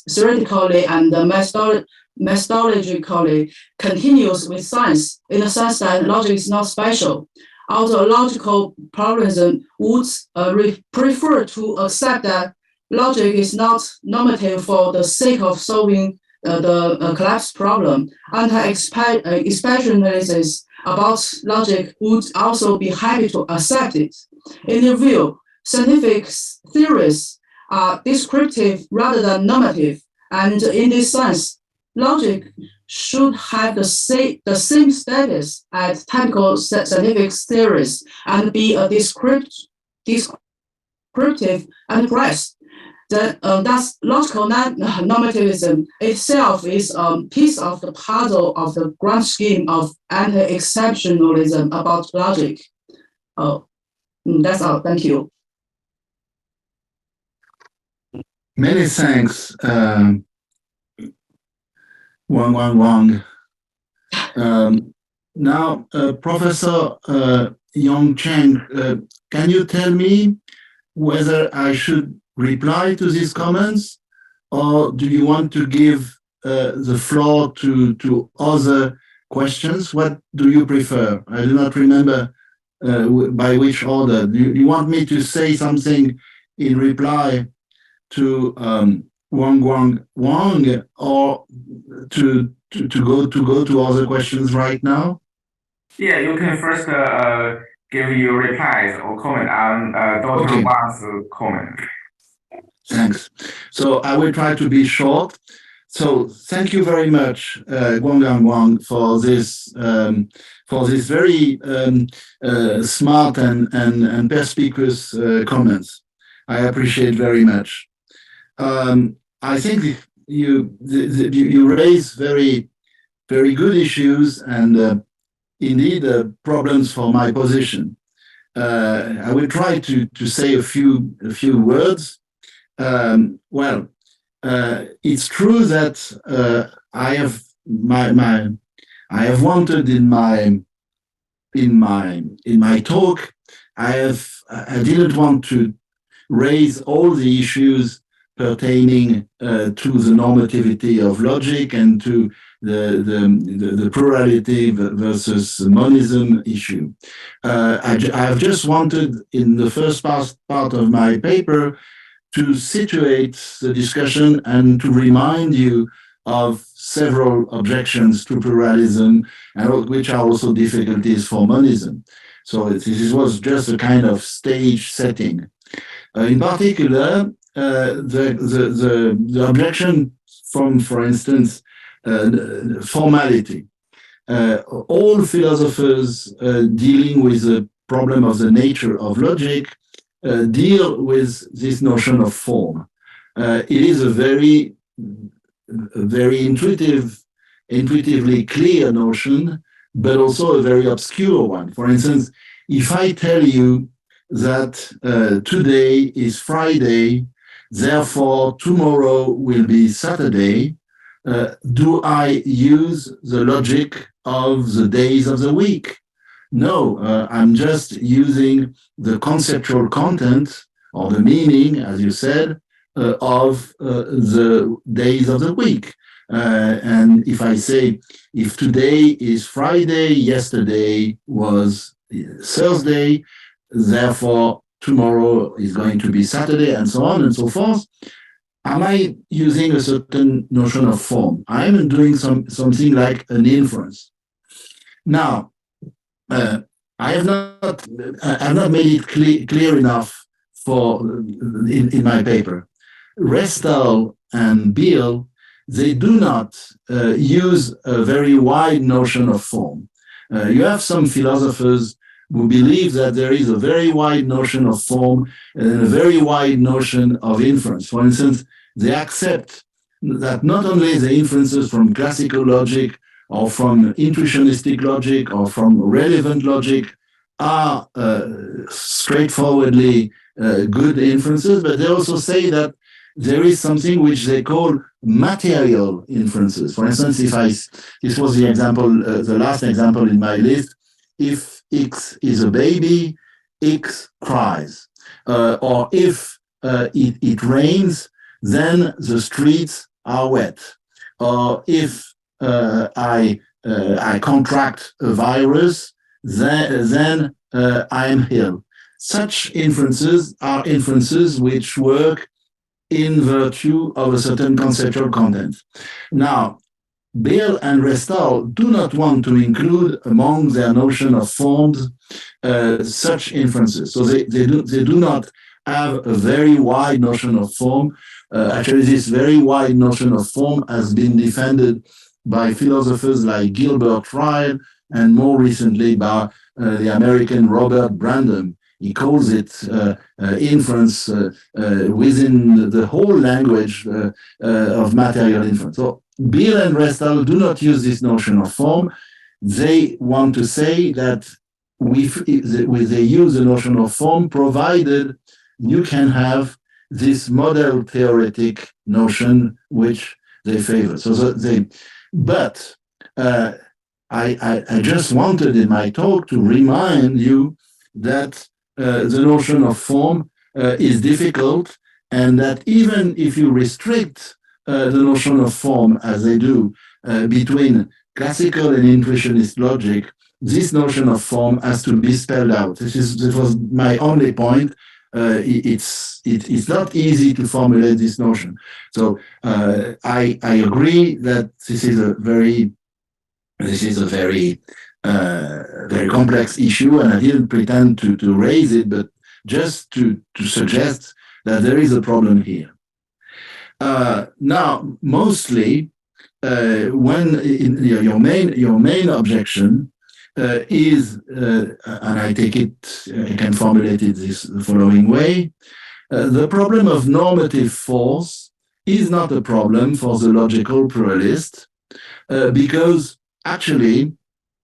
theoretically and methodologically continuous with science, in the sense that logic is not special. Although logical pluralism would prefer to accept that logic is not normative for the sake of solving the collapse problem, anti-exceptionalism about logic would also be happy to accept it. In their view, scientific theories are descriptive rather than normative, and in this sense, logic should have the same status as typical scientific theories and be a descriptive enterprise. Thus, logical normativism itself is a piece of the puzzle of the grand scheme of anti-exceptionalism about logic. That's all. Thank you. Many thanks, Wang. Now, Professor Yong Cheng, can you tell me whether I should reply to these comments, or do you want to give the floor to other questions? What do you prefer? I do not remember by which order. Do you want me to say something in reply to Wang, or to go to other questions right now? Yeah, you can first give your replies or comment on Dr. Wang's comment. Thanks. So I will try to be short. So thank you very much, Wang, for this very smart and perspicuous comments. I appreciate very much. I think you raise very good issues and indeed problems for my position. I will try to say a few words. It's true that I have wanted in my talk. I didn't want to raise all the issues pertaining to the normativity of logic and to the plurality versus monism issue. I have just wanted in the first part of my paper to situate the discussion and to remind you of several objections to pluralism, and which are also difficulties for monism. So this was just a kind of stage setting. In particular, the objection from, for instance, formality. All philosophers dealing with the problem of the nature of logic deal with this notion of form. It is a very intuitively clear notion, but also a very obscure one. For instance, if I tell you that today is Friday, therefore tomorrow will be Saturday, do I use the logic of the days of the week? No, I'm just using the conceptual content or the meaning, as you said, of the days of the week. And if I say, if today is Friday, yesterday was Thursday, therefore tomorrow is going to be Saturday, and so on and so forth, am I using a certain notion of form? I'm doing something like an inference. Now, I have not made it clear enough in my paper. Restall and Beale, they do not use a very wide notion of form. You have some philosophers who believe that there is a very wide notion of form and a very wide notion of inference. For instance, they accept that not only the inferences from classical logic or from intuitionistic logic or from relevant logic are straightforwardly good inferences, but they also say that there is something which they call material inferences. For instance, this was the example, the last example in my list, if X is a baby, X cries. Or if it rains, then the streets are wet. Or if I contract a virus, then I am ill. Such inferences are inferences which work in virtue of a certain conceptual content. Now, Beale and Restall do not want to include among their notion of forms such inferences. So they do not have a very wide notion of form. Actually, this very wide notion of form has been defended by philosophers like Gilbert Ryle and more recently by the American Robert Brandom. He calls it inference within the whole language of material inference. So Beale and Restall do not use this notion of form. They want to say that they use the notion of form provided you can have this model theoretic notion which they favor. But I just wanted in my talk to remind you that the notion of form is difficult, and that even if you restrict the notion of form as they do between classical and intuitionist logic, this notion of form has to be spelled out. This was my only point. It's not easy to formulate this notion. So I agree that this is a very very complex issue, and I didn't pretend to raise it, but just to suggest that there is a problem here. Now, mostly, when your main objection is, and I take it, I can formulate it the following way: the problem of normative force is not a problem for the logical pluralist, because actually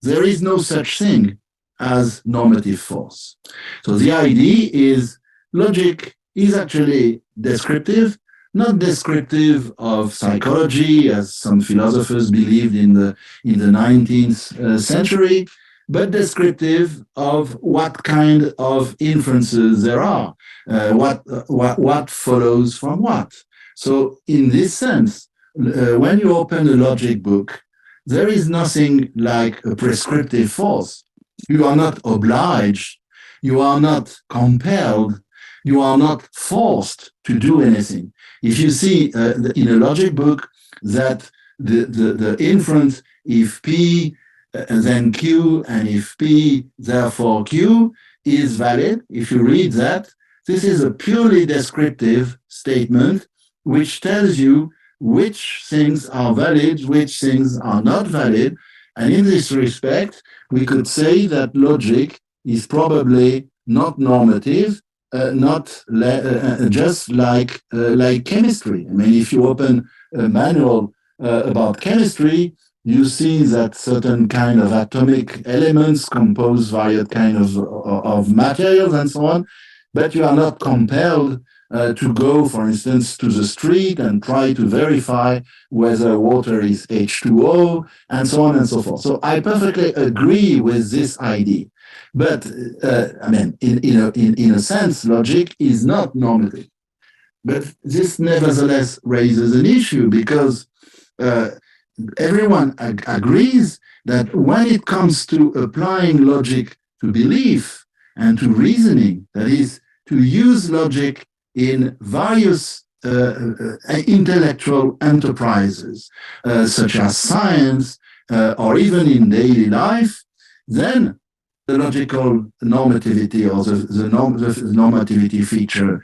there is no such thing as normative force. So the idea is logic is actually descriptive, not descriptive of psychology, as some philosophers believed in the 19th century, but descriptive of what kind of inferences there are, what follows from what. So in this sense, when you open a logic book, there is nothing like a prescriptive force. You are not obliged, you are not compelled, you are not forced to do anything. If you see in a logic book that the inference, if P then Q, and if P therefore Q is valid, if you read that, this is a purely descriptive statement which tells you which things are valid, which things are not valid. And in this respect, we could say that logic is probably not normative, just like chemistry. I mean, if you open a manual about chemistry, you see that certain kind of atomic elements compose various kind of materials and so on, but you are not compelled to go, for instance, to the street and try to verify whether water is H2O, and so on and so forth. So I perfectly agree with this idea. But, I mean, in a sense, logic is not normative. But this nevertheless raises an issue, because everyone agrees that when it comes to applying logic to belief and to reasoning, that is, to use logic in various intellectual enterprises, such as science, or even in daily life, then the logical normativity or the normativity feature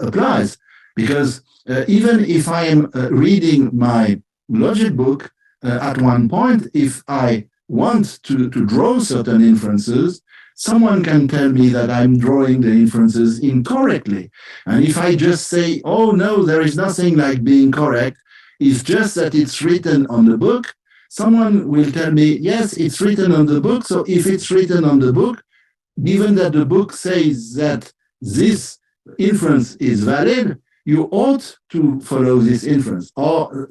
applies. Because even if I am reading my logic book, at one point, if I want to draw certain inferences, someone can tell me that I'm drawing the inferences incorrectly. And if I just say, oh no, there is nothing like being correct, it's just that it's written on the book, someone will tell me, yes, it's written on the book. So if it's written on the book, given that the book says that this inference is valid, you ought to follow this inference. Or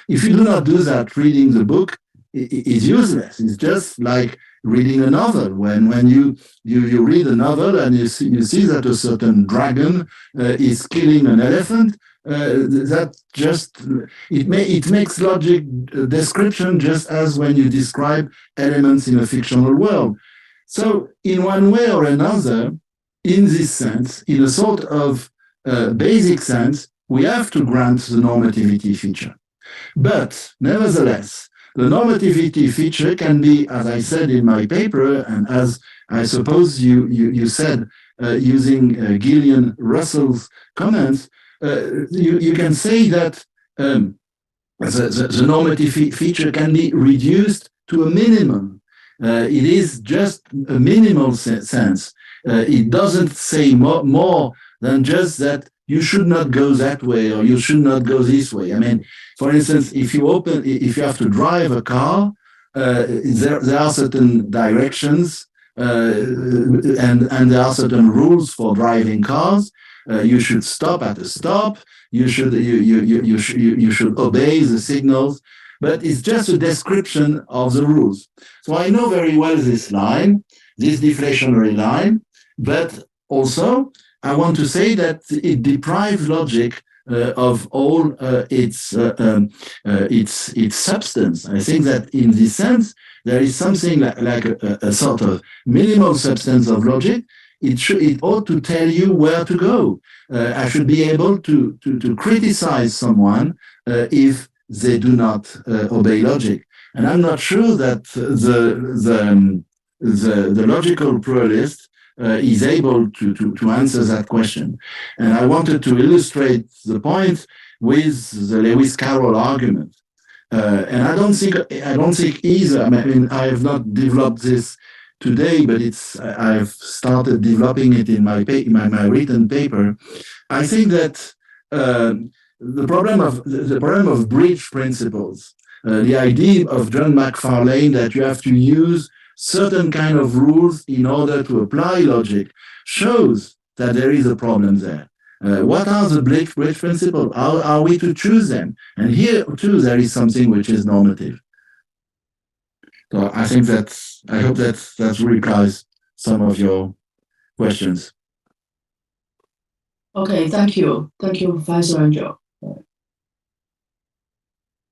if you do not do that, reading the book is useless. It's just like reading a novel. When you read a novel and you see that a certain dragon is killing an elephant, that just it makes logic description just as when you describe elements in a fictional world. So in one way or another, in this sense, in a sort of basic sense, we have to grant the normativity feature. But nevertheless, the normativity feature can be, as I said in my paper, and as I suppose you said using Gillian Russell's comments, you can say that the normative feature can be reduced to a minimum. It is just a minimal sense. It doesn't say more than just that you should not go that way or you should not go this way. I mean, for instance, if you have to drive a car, there are certain directions and there are certain rules for driving cars. You should stop at a stop. You should obey the signals. But it's just a description of the rules. So I know very well this line, this deflationary line, but also I want to say that it deprives logic of all its substance. I think that in this sense, there is something like a sort of minimal substance of logic. It ought to tell you where to go. I should be able to criticize someone if they do not obey logic. And I'm not sure that the logical pluralist is able to answer that question. And I wanted to illustrate the point with the Lewis Carroll argument. And I don't think either. I mean, I have not developed this today, but I've started developing it in my written paper. I think that the problem of bridge principles, the idea of John McFarlane that you have to use certain kind of rules in order to apply logic, shows that there is a problem there. What are the bridge principles? How are we to choose them? And here too, there is something which is normative. So I think I hope that replies some of your questions. Okay, thank you. Thank you, Professor Engel.